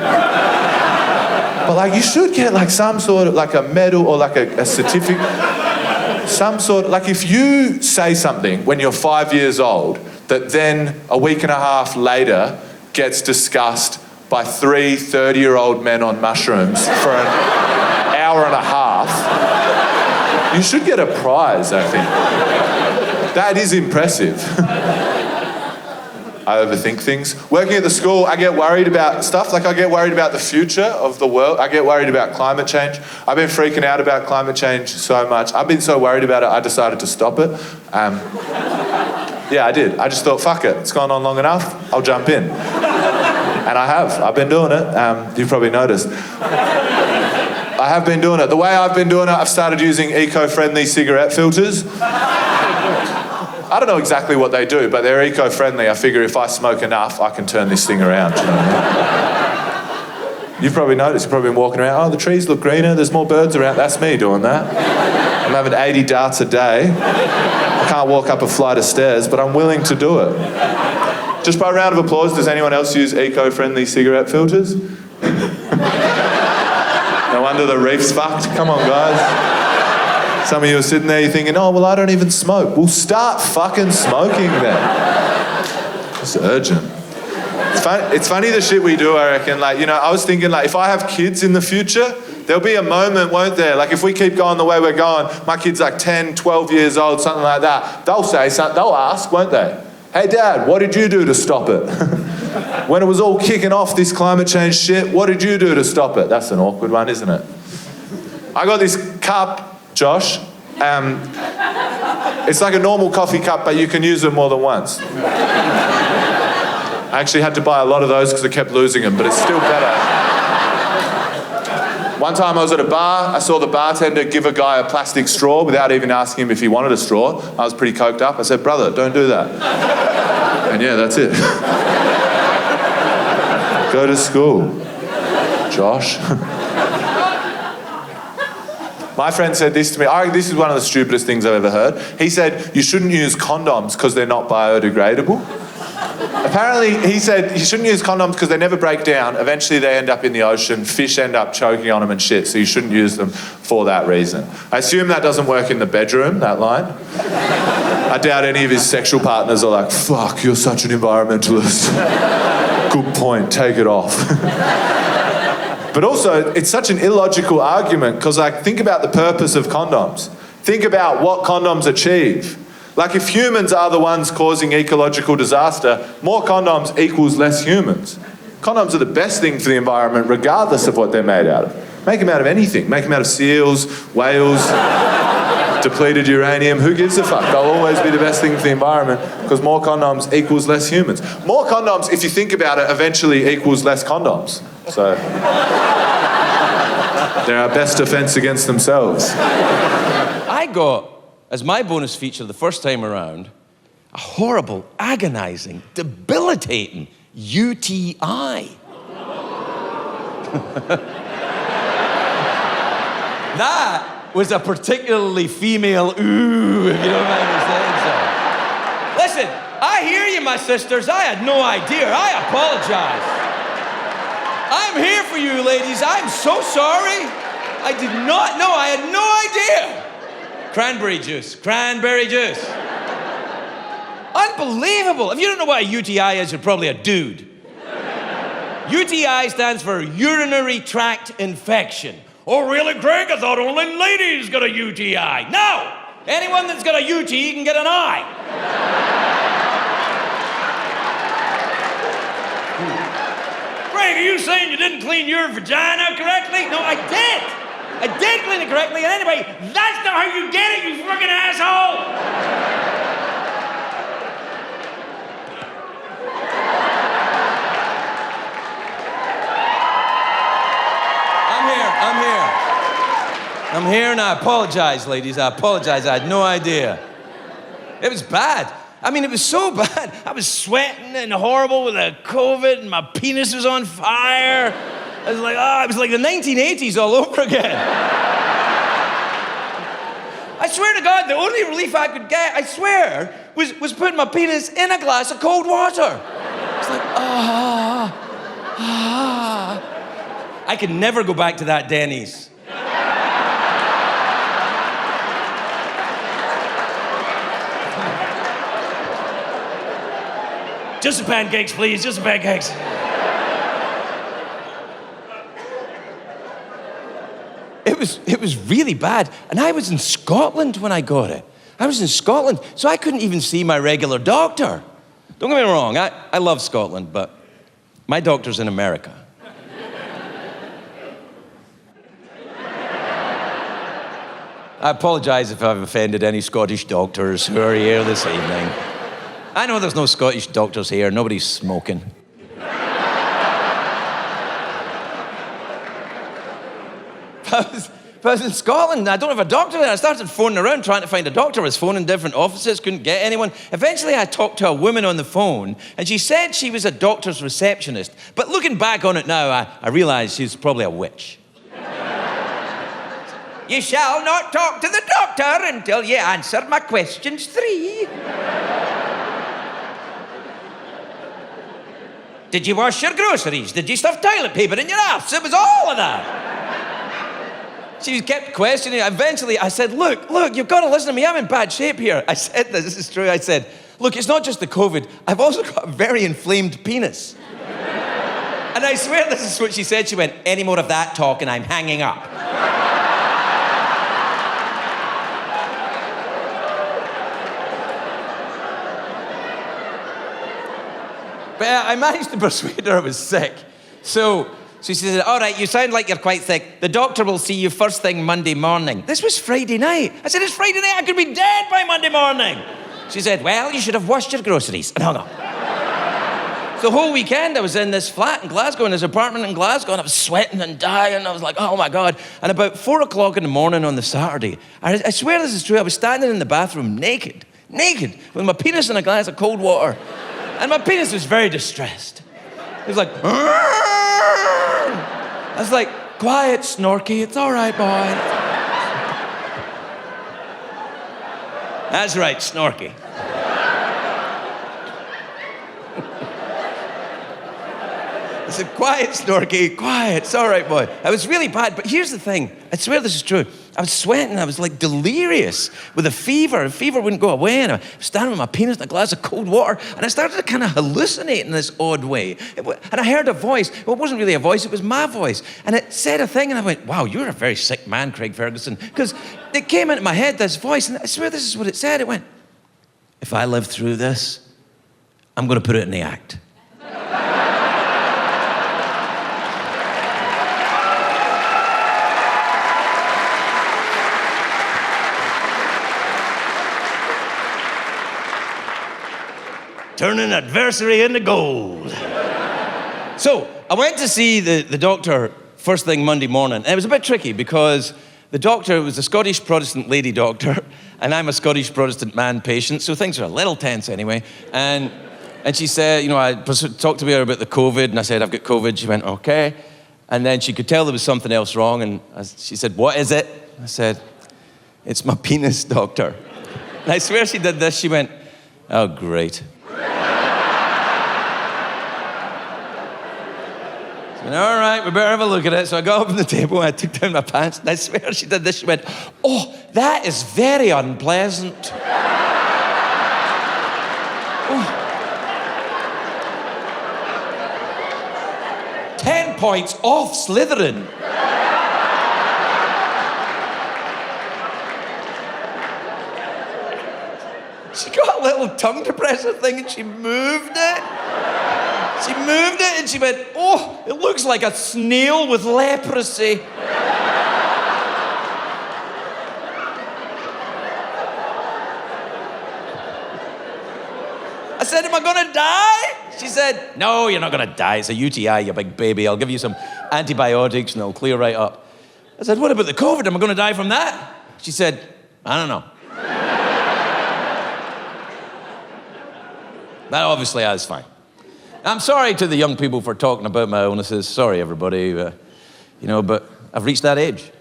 But like, you should get like some sort of like a medal or like a certificate, some sort of, like if you say something when you're 5 years old that then a week and a half later gets discussed by 3 30-year-old men on mushrooms for an hour and a half, you should get a prize, I think. That is impressive. I overthink things. Working at the school, I get worried about stuff. Like I get worried about the future of the world. I get worried about climate change. I've been freaking out about climate change so much. I've been so worried about it, I decided to stop it. Yeah, I did. I just thought, fuck it. It's gone on long enough. I'll jump in. And I have. I've been doing it. You've probably noticed. I have been doing it. The way I've been doing it, I've started using eco-friendly cigarette filters. I don't know exactly what they do, but they're eco-friendly. I figure if I smoke enough, I can turn this thing around. You know what I mean? You've probably noticed, you've probably been walking around, oh, the trees look greener, there's more birds around. That's me doing that. I'm having 80 darts a day. I can't walk up a flight of stairs, but I'm willing to do it. Just by a round of applause, does anyone else use eco-friendly cigarette filters? No wonder the reef's fucked. Come on, guys. Some of you are sitting there, you're thinking, oh, well, I don't even smoke. Well, start fucking smoking then. It's urgent. It's funny the shit we do, I reckon. Like, you know, I was thinking, like, if I have kids in the future, there'll be a moment, won't there? Like, if we keep going the way we're going, my kid's like 10, 12 years old, something like that. They'll say something, they'll ask, won't they? Hey, Dad, what did you do to stop it? When it was all kicking off, this climate change shit, what did you do to stop it? That's an awkward one, isn't it? I got this cup, Josh. It's like a normal coffee cup, but you can use it more than once. I actually had to buy a lot of those because I kept losing them, but it's still better. One time I was at a bar, I saw the bartender give a guy a plastic straw without even asking him if he wanted a straw. I was pretty coked up. I said, brother, don't do that. And yeah, that's it. Go to school, Josh. My friend said this to me. I reckon this is one of the stupidest things I've ever heard. He said, you shouldn't use condoms because they're not biodegradable. Apparently, he said you shouldn't use condoms because they never break down. Eventually, they end up in the ocean. Fish end up choking on them and shit, so you shouldn't use them for that reason. I assume that doesn't work in the bedroom, that line. I doubt any of his sexual partners are like, fuck, you're such an environmentalist. Good point, take it off. But also, it's such an illogical argument because, like, think about the purpose of condoms. Think about what condoms achieve. Like, if humans are the ones causing ecological disaster, more condoms equals less humans. Condoms are the best thing for the environment, regardless of what they're made out of. Make them out of anything. Make them out of seals, whales, depleted uranium. Who gives a fuck? They'll always be the best thing for the environment because more condoms equals less humans. More condoms, if you think about it, eventually equals less condoms. So they're our best defense against themselves. I got, as my bonus feature the first time around, a horrible, agonizing, debilitating UTI. That was a particularly female ooh, if you don't mind me saying so. Listen, I hear you, my sisters. I had no idea. I apologize. I'm here for you, ladies. I'm so sorry. I did not know. I had no idea. Cranberry juice. Cranberry juice. Unbelievable. If you don't know what a UTI is, you're probably a dude. UTI stands for urinary tract infection. Oh, really, Greg? I thought only ladies got a UTI. No! Anyone that's got a UT can get an I. Greg, are you saying you didn't clean your vagina correctly? No, I did. I did clean it correctly. And anyway, that's not how you get it, you fucking asshole! I'm here and I apologize, ladies. I apologize. I had no idea. It was bad. I mean, it was so bad. I was sweating and horrible with the COVID and my penis was on fire. I was like, it was like the 1980s all over again. I swear to God, the only relief I could get, I swear, was putting my penis in a glass of cold water. It's like, I could never go back to that Denny's. Just the pancakes, please, just the pancakes. It was really bad. And I was in Scotland when I got it. I was in Scotland, so I couldn't even see my regular doctor. Don't get me wrong, I love Scotland, but my doctor's in America. I apologize if I've offended any Scottish doctors who are here this evening. I know there's no Scottish doctors here. Nobody's smoking. I was in Scotland. I don't have a doctor there. I started phoning around trying to find a doctor. I was phoning different offices, couldn't get anyone. Eventually, I talked to a woman on the phone, and she said she was a doctor's receptionist. But looking back on it now, I realize she's probably a witch. You shall not talk to the doctor until you answer my questions 3. Did you wash your groceries? Did you stuff toilet paper in your ass? It was all of that. She kept questioning. Eventually, I said, look, you've got to listen to me. I'm in bad shape here. I said this is true. I said, look, it's not just the COVID. I've also got a very inflamed penis. And I swear this is what she said. She went, any more of that talk and I'm hanging up. But I managed to persuade her I was sick. So she said, all right, you sound like you're quite sick. The doctor will see you first thing Monday morning. This was Friday night. I said, it's Friday night. I could be dead by Monday morning. She said, well, you should have washed your groceries. And hung up. The whole weekend I was in this flat in Glasgow, in this apartment in Glasgow, and I was sweating and dying. I was like, oh my God. And about 4 o'clock in the morning on the Saturday, I swear this is true, I was standing in the bathroom naked, with my penis in a glass of cold water. And my penis was very distressed. It was like, I was like, quiet, Snorky, it's all right, boy. That's right, Snorky. I said, quiet, Snorky, quiet, it's all right, boy. I was really bad, but here's the thing. I swear this is true. I was sweating, I was like delirious with a fever. The fever wouldn't go away, and I was standing with my penis in a glass of cold water, and I started to kind of hallucinate in this odd way. And I heard a voice. Well, it wasn't really a voice, it was my voice. And it said a thing, and I went, wow, you're a very sick man, Craig Ferguson. Because it came into my head, this voice, and I swear this is what it said. It went, if I live through this, I'm going to put it in the act. Turning adversity into gold. So I went to see the doctor first thing Monday morning. And it was a bit tricky because the doctor was a Scottish Protestant lady doctor, and I'm a Scottish Protestant man patient, so things are a little tense anyway. And she said, you know, I talked to her about the COVID, and I said, I've got COVID. She went, okay. And then she could tell there was something else wrong, and she said, what is it? I said, it's my penis, doctor. And I swear she did this. She went, oh, great. And all right, we better have a look at it. So I got up on the table and I took down my pants, and I swear she did this. She went, oh, that is very unpleasant. Oh. 10 points off Slytherin. She got a little tongue depressor thing and she moved it. She moved it and she went, oh, it looks like a snail with leprosy. I said, am I gonna die? She said, no, you're not gonna die. It's a UTI, you big baby. I'll give you some antibiotics and it'll clear right up. I said, what about the COVID? Am I gonna die from that? She said, I don't know. That obviously I was fine. I'm sorry to the young people for talking about my illnesses. Sorry, everybody. But I've reached that age.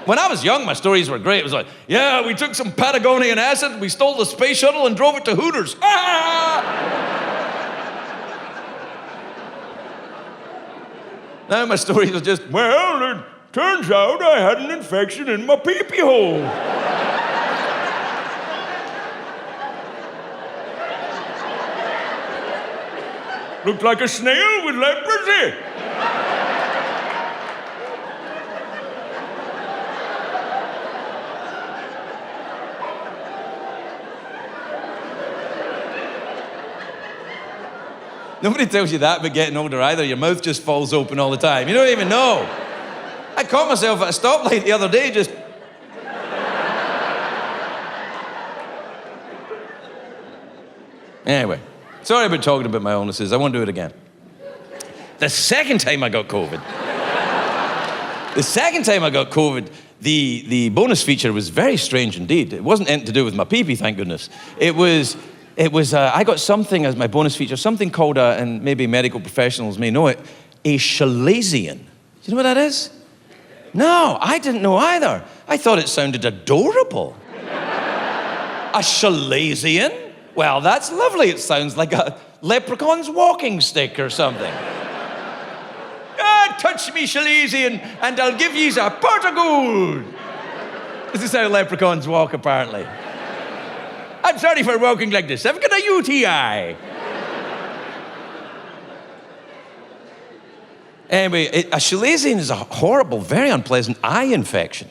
When I was young, my stories were great. It was like, yeah, we took some Patagonian acid, we stole the space shuttle and drove it to Hooters. Ah! Now my stories are just, well, it turns out I had an infection in my pee-pee hole. Looked like a snail with leprosy. Nobody tells you that about getting older either. Your mouth just falls open all the time. You don't even know. I caught myself at a stoplight the other day just... Anyway. Sorry about talking about my illnesses. I won't do it again. The second time I got COVID, the bonus feature was very strange indeed. It wasn't anything to do with my pee-pee, thank goodness. It was I got something as my bonus feature, something called, and maybe medical professionals may know it, a chalazion. Do you know what that is? No, I didn't know either. I thought it sounded adorable. A chalazion? Well, that's lovely. It sounds like a leprechaun's walking stick or something. Ah, touch me, chalazion, and I'll give yous a pot of gold. This is how leprechauns walk, apparently. I'm sorry for walking like this. I've got a UTI. Anyway, a chalazion is a horrible, very unpleasant eye infection.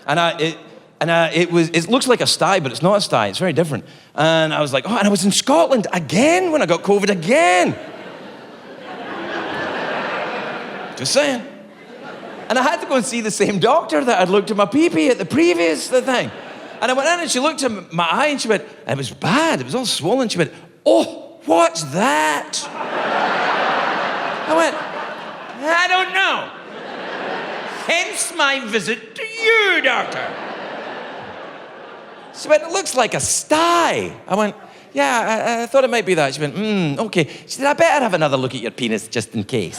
It looks like a sty, but it's not a sty. It's very different. And I was like, oh, and I was in Scotland again when I got COVID again. Just saying. And I had to go and see the same doctor that had looked at my pee-pee at the previous thing. And I went in and she looked at my eye and she went, and it was bad. It was all swollen. She went, oh, what's that? I went, I don't know. Hence my visit to you, doctor. She went, it looks like a sty. I went, yeah, I thought it might be that. She went, okay. She said, I better have another look at your penis just in case.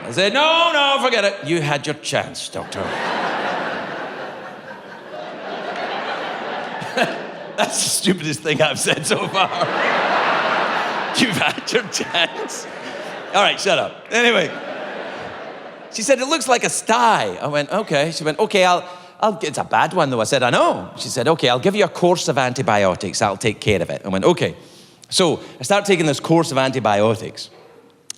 I said, no, forget it. You had your chance, doctor. That's the stupidest thing I've said so far. You've had your chance. All right, shut up. Anyway, she said, it looks like a sty. I went, okay. She went, okay, it's a bad one though. I said, I know. She said, okay, I'll give you a course of antibiotics. I'll take care of it. I went, okay. So I start taking this course of antibiotics.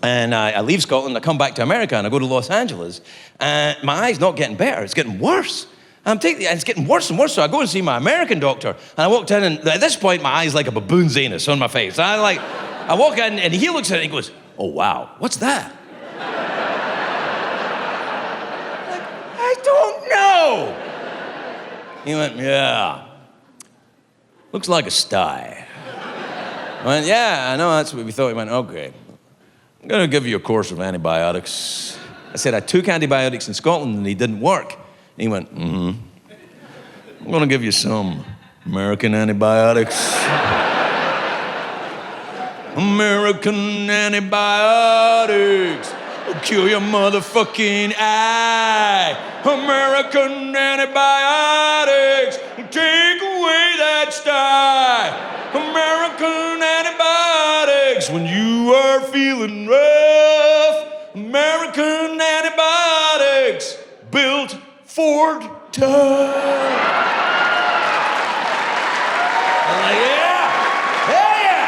And I leave Scotland, I come back to America, and I go to Los Angeles. And my eye's not getting better, it's getting worse. And it's getting worse and worse, so I go and see my American doctor. And I walked in, and at this point, my eye's like a baboon's anus on my face. I walk in, and he looks at it, and he goes, oh, wow, what's that? I don't know. He went, yeah, looks like a sty. I went, yeah, I know, that's what we thought. He went, okay. I'm going to give you a course of antibiotics. I said, I took antibiotics in Scotland and they didn't work. And he went, I'm going to give you some American antibiotics. American antibiotics will kill your motherfucking eye. American antibiotics will take away that sty. American antibiotics when you are feeling rough. American antibiotics built Ford tough. I'm like, yeah, hell yeah,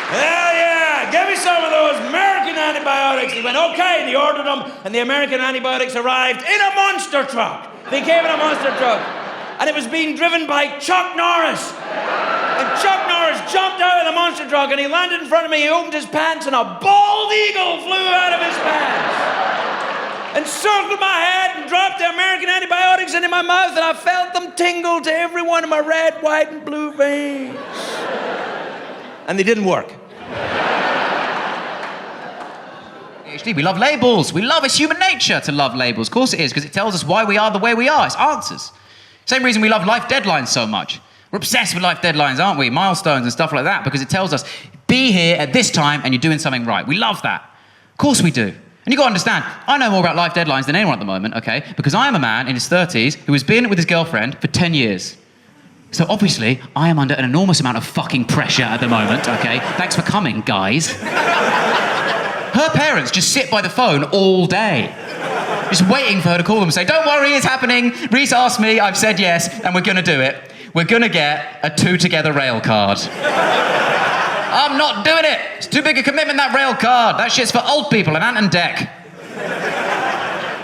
hell yeah, give me some of those American antibiotics. He went, okay, and he ordered them, and the American antibiotics arrived in a monster truck. They came in a monster truck, and it was being driven by Chuck Norris. And Chuck Norris jumped out of the monster truck and he landed in front of me. He opened his pants and a bald eagle flew out of his pants and circled my head and dropped the American antibiotics into my mouth, and I felt them tingle to every one of my red, white, and blue veins. And they didn't work. PhD, we love labels. We love, it's human nature to love labels. Of course it is, because it tells us why we are the way we are. It's answers. Same reason we love life deadlines so much. We're obsessed with life deadlines, aren't we? Milestones and stuff like that, because it tells us, be here at this time and you're doing something right. We love that. Of course we do. And you've got to understand, I know more about life deadlines than anyone at the moment, okay? Because I am a man in his 30s who has been with his girlfriend for 10 years. So obviously, I am under an enormous amount of fucking pressure at the moment, okay? Thanks for coming, guys. Her parents just sit by the phone all day, just waiting for her to call them and say, don't worry, it's happening. Rhys asked me, I've said yes, and we're going to do it. We're going to get a 2-together rail card. I'm not doing it. It's too big a commitment, that rail card. That shit's for old people and Ant and Dec.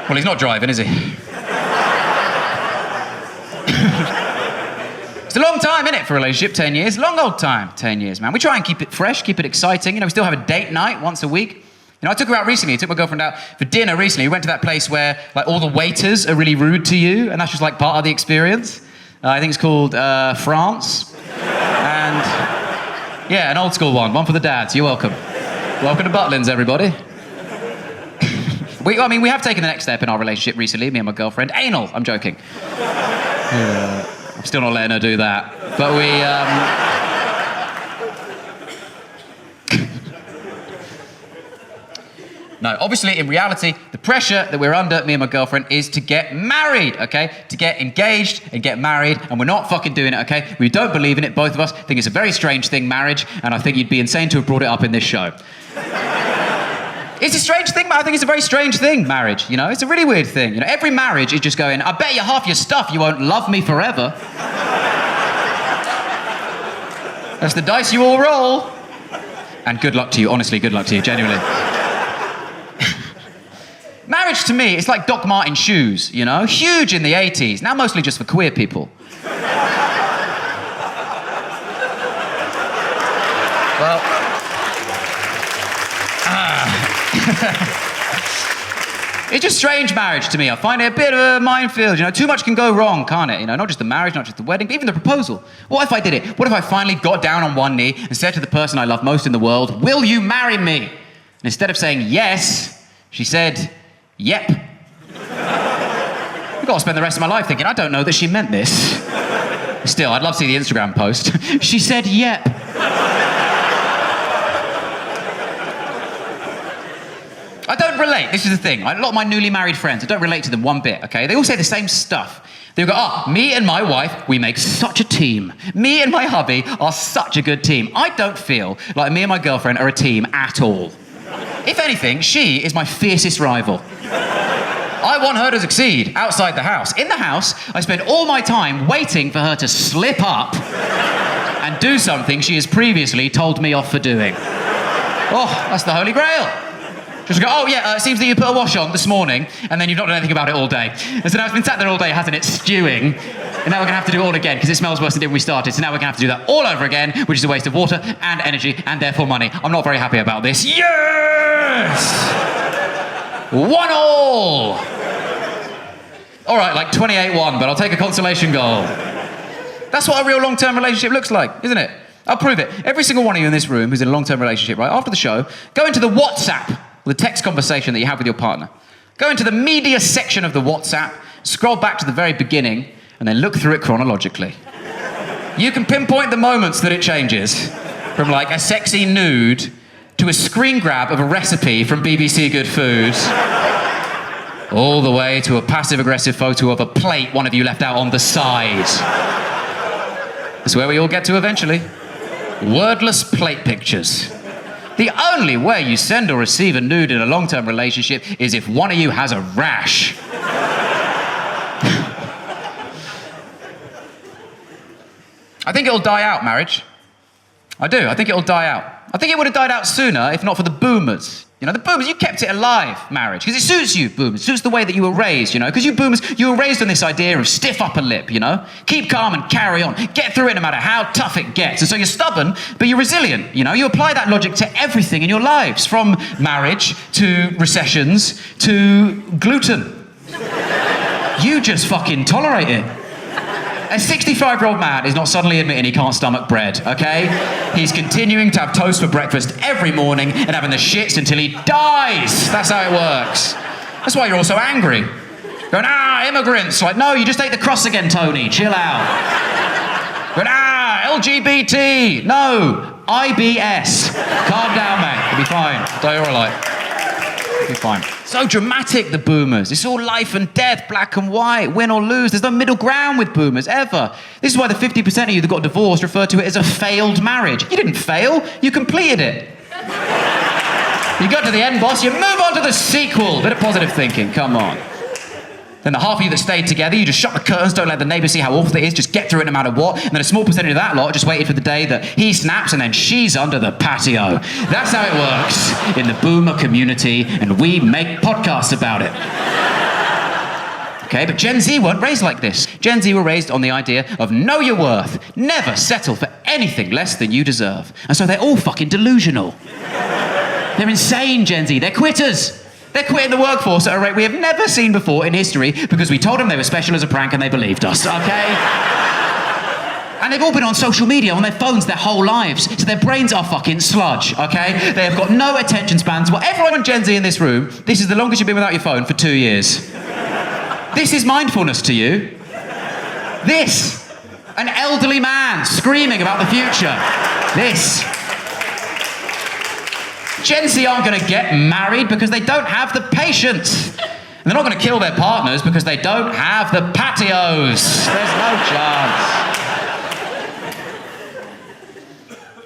Well, he's not driving, is he? It's a long time, innit, for a relationship, 10 years. Long old time, 10 years, man. We try and keep it fresh, keep it exciting. You know, we still have a date night once a week. You know, I took her out recently. I took my girlfriend out for dinner recently. We went to that place where, like, all the waiters are really rude to you, and that's just, like, part of the experience. I think it's called France. And, yeah, an old school one for the dads. You're welcome. Welcome to Butlins, everybody. We have taken the next step in our relationship recently, me and my girlfriend. Anal, I'm joking. I'm still not letting her do that. But we, No, obviously, in reality, the pressure that we're under, me and my girlfriend, is to get married, okay? To get engaged and get married, and we're not fucking doing it, okay? We don't believe in it, both of us think it's a very strange thing, marriage, and I think you'd be insane to have brought it up in this show. It's a strange thing, I think it's a very strange thing, marriage, you know? It's a really weird thing, you know? Every marriage is just going, I bet you half your stuff you won't love me forever. That's the dice you all roll. And good luck to you, honestly, good luck to you, genuinely. Marriage to me, it's like Doc Martens shoes, you know? Huge in the 80s, now mostly just for queer people. Well... It's just strange marriage to me. I find it a bit of a minefield, you know. Too much can go wrong, can't it? You know, not just the marriage, not just the wedding, but even the proposal. What if I did it? What if I finally got down on one knee and said to the person I love most in the world, "Will you marry me?" And instead of saying yes, she said, "Yep." I've got to spend the rest of my life thinking, I don't know that she meant this. Still, I'd love to see the Instagram post. She said, "Yep." I don't relate. This is the thing. A lot of my newly married friends, I don't relate to them one bit, okay? They all say the same stuff. They go, me and my wife, we make such a team. Me and my hubby are such a good team. I don't feel like me and my girlfriend are a team at all. If anything, she is my fiercest rival. I want her to succeed outside the house. In the house, I spend all my time waiting for her to slip up and do something she has previously told me off for doing. Oh, that's the holy grail. Just go, it seems that you put a wash on this morning and then you've not done anything about it all day. And so now it's been sat there all day, hasn't it, stewing. And now we're going to have to do it all again because it smells worse than it when we started. So now we're going to have to do that all over again, which is a waste of water and energy and therefore money. I'm not very happy about this. Yes! 1-1! All right, like 28-1, but I'll take a consolation goal. That's what a real long-term relationship looks like, isn't it? I'll prove it. Every single one of you in this room who's in a long-term relationship, right, after the show, go into the WhatsApp, the text conversation that you have with your partner. Go into the media section of the WhatsApp, scroll back to the very beginning, and then look through it chronologically. You can pinpoint the moments that it changes, from like a sexy nude to a screen grab of a recipe from BBC Good Food, all the way to a passive-aggressive photo of a plate one of you left out on the side. That's where we all get to eventually. Wordless plate pictures. The only way you send or receive a nude in a long-term relationship is if one of you has a rash. I think it'll die out, marriage. I do. I think it'll die out. I think it would have died out sooner if not for the boomers. You know, the boomers, you kept it alive, marriage, because it suits you, boomers. It suits the way that you were raised, you know, because you boomers, you were raised on this idea of stiff upper lip, you know? Keep calm and carry on. Get through it no matter how tough it gets. And so you're stubborn, but you're resilient, you know? You apply that logic to everything in your lives, from marriage to recessions to gluten. You just fucking tolerate it. A 65-year-old man is not suddenly admitting he can't stomach bread, okay? He's continuing to have toast for breakfast every morning and having the shits until he dies. That's how it works. That's why you're all so angry. Going, immigrants. Like, no, you just ate the cross again, Tony. Chill out. Going, LGBT. No, IBS. Calm down, mate. You'll be fine. You're all right. You'll be fine. So dramatic, the boomers. It's all life and death, black and white, win or lose. There's no middle ground with boomers, ever. This is why the 50% of you that got divorced refer to it as a failed marriage. You didn't fail, you completed it. You got to the end, boss, you move on to the sequel. Bit of positive thinking, come on. Then the half of you that stayed together, you just shut the curtains, don't let the neighbours see how awful it is, just get through it no matter what. And then a small percentage of that lot just waited for the day that he snaps and then she's under the patio. That's how it works in the boomer community, and we make podcasts about it. Okay, but Gen Z weren't raised like this. Gen Z were raised on the idea of know your worth, never settle for anything less than you deserve. And so they're all fucking delusional. They're insane, Gen Z. They're quitters. They're quitting the workforce at a rate we have never seen before in history because we told them they were special as a prank and they believed us, okay? And they've all been on social media on their phones their whole lives, so their brains are fucking sludge, okay? They have got no attention spans. Well, everyone on Gen Z in this room, this is the longest you've been without your phone for 2 years. This is mindfulness to you. This. An elderly man screaming about the future. This. Gen Z aren't going to get married because they don't have the patience. And they're not going to kill their partners because they don't have the patios. There's no chance.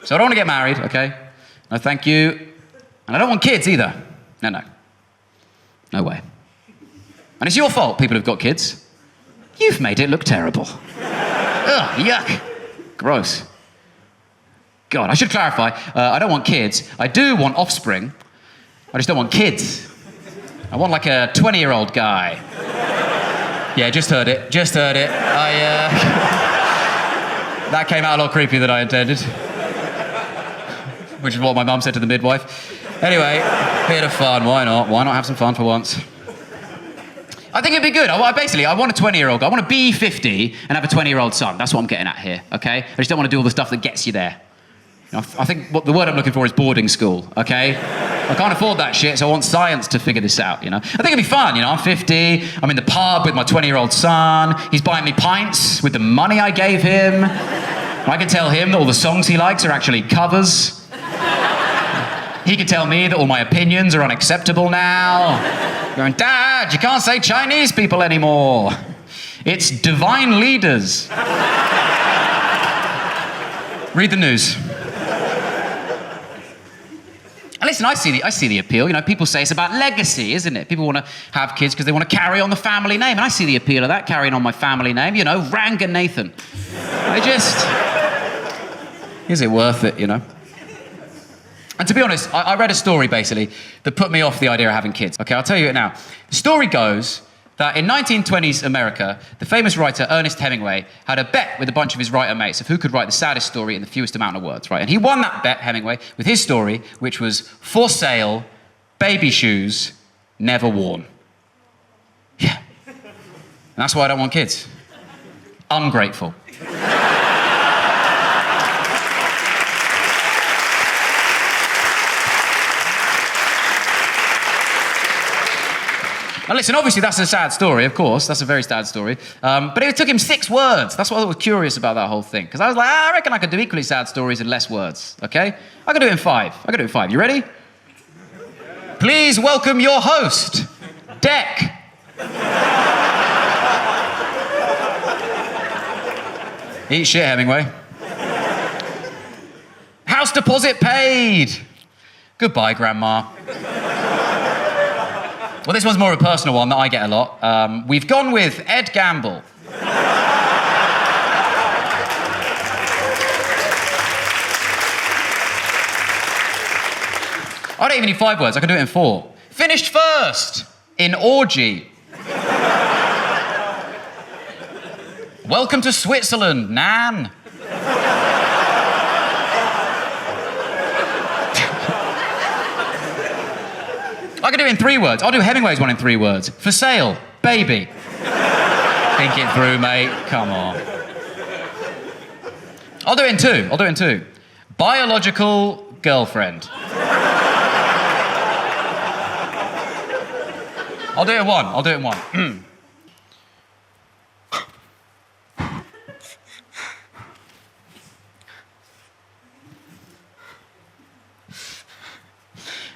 So I don't want to get married, okay? No, thank you. And I don't want kids either. No. No way. And it's your fault, people who've got kids. You've made it look terrible. Ugh, yuck. Gross. God, I should clarify. I don't want kids. I do want offspring. I just don't want kids. I want like a 20-year-old guy. Yeah, just heard it. That came out a lot creepier than I intended. Which is what my mum said to the midwife. Anyway, bit of fun. Why not? Why not have some fun for once? I think it'd be good. I want a 20-year-old guy. I want to be 50 and have a 20-year-old son. That's what I'm getting at here, okay? I just don't want to do all the stuff that gets you there. You know, I think the word I'm looking for is boarding school, okay? I can't afford that shit, so I want science to figure this out, you know? I think it'd be fun, you know? I'm 50, I'm in the pub with my 20-year-old son, he's buying me pints with the money I gave him. I can tell him that all the songs he likes are actually covers. He can tell me that all my opinions are unacceptable now. Going, Dad, you can't say Chinese people anymore. It's divine leaders. Read the news. And listen, I see the appeal. You know, people say it's about legacy, isn't it? People want to have kids because they want to carry on the family name. And I see the appeal of that, carrying on my family name. You know, Ranga Nathan. Is it worth it, you know? And to be honest, I read a story, basically, that put me off the idea of having kids. Okay, I'll tell you it now. The story goes that in 1920s America, the famous writer Ernest Hemingway had a bet with a bunch of his writer mates of who could write the saddest story in the fewest amount of words, right? And he won that bet, Hemingway, with his story, which was For Sale, Baby Shoes, Never Worn. Yeah. And that's why I don't want kids. Ungrateful. And listen, obviously that's a sad story, of course. That's a very sad story. But it took him 6 words. That's what I was curious about that whole thing. Because I was like, I reckon I could do equally sad stories in less words, okay? I could do it in 5. You ready? Please welcome your host, Deck. Eat shit, Hemingway. House deposit paid. Goodbye, Grandma. Well, this one's more of a personal one that I get a lot. We've gone with Ed Gamble. I don't even need 5 words, I can do it in 4. Finished first in orgy. Welcome to Switzerland, Nan. I can do it in 3 words. I'll do Hemingway's one in 3 words. For sale, baby. Think it through, mate. Come on. I'll do it in 2. Biological girlfriend. I'll do it in 1.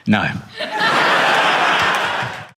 No.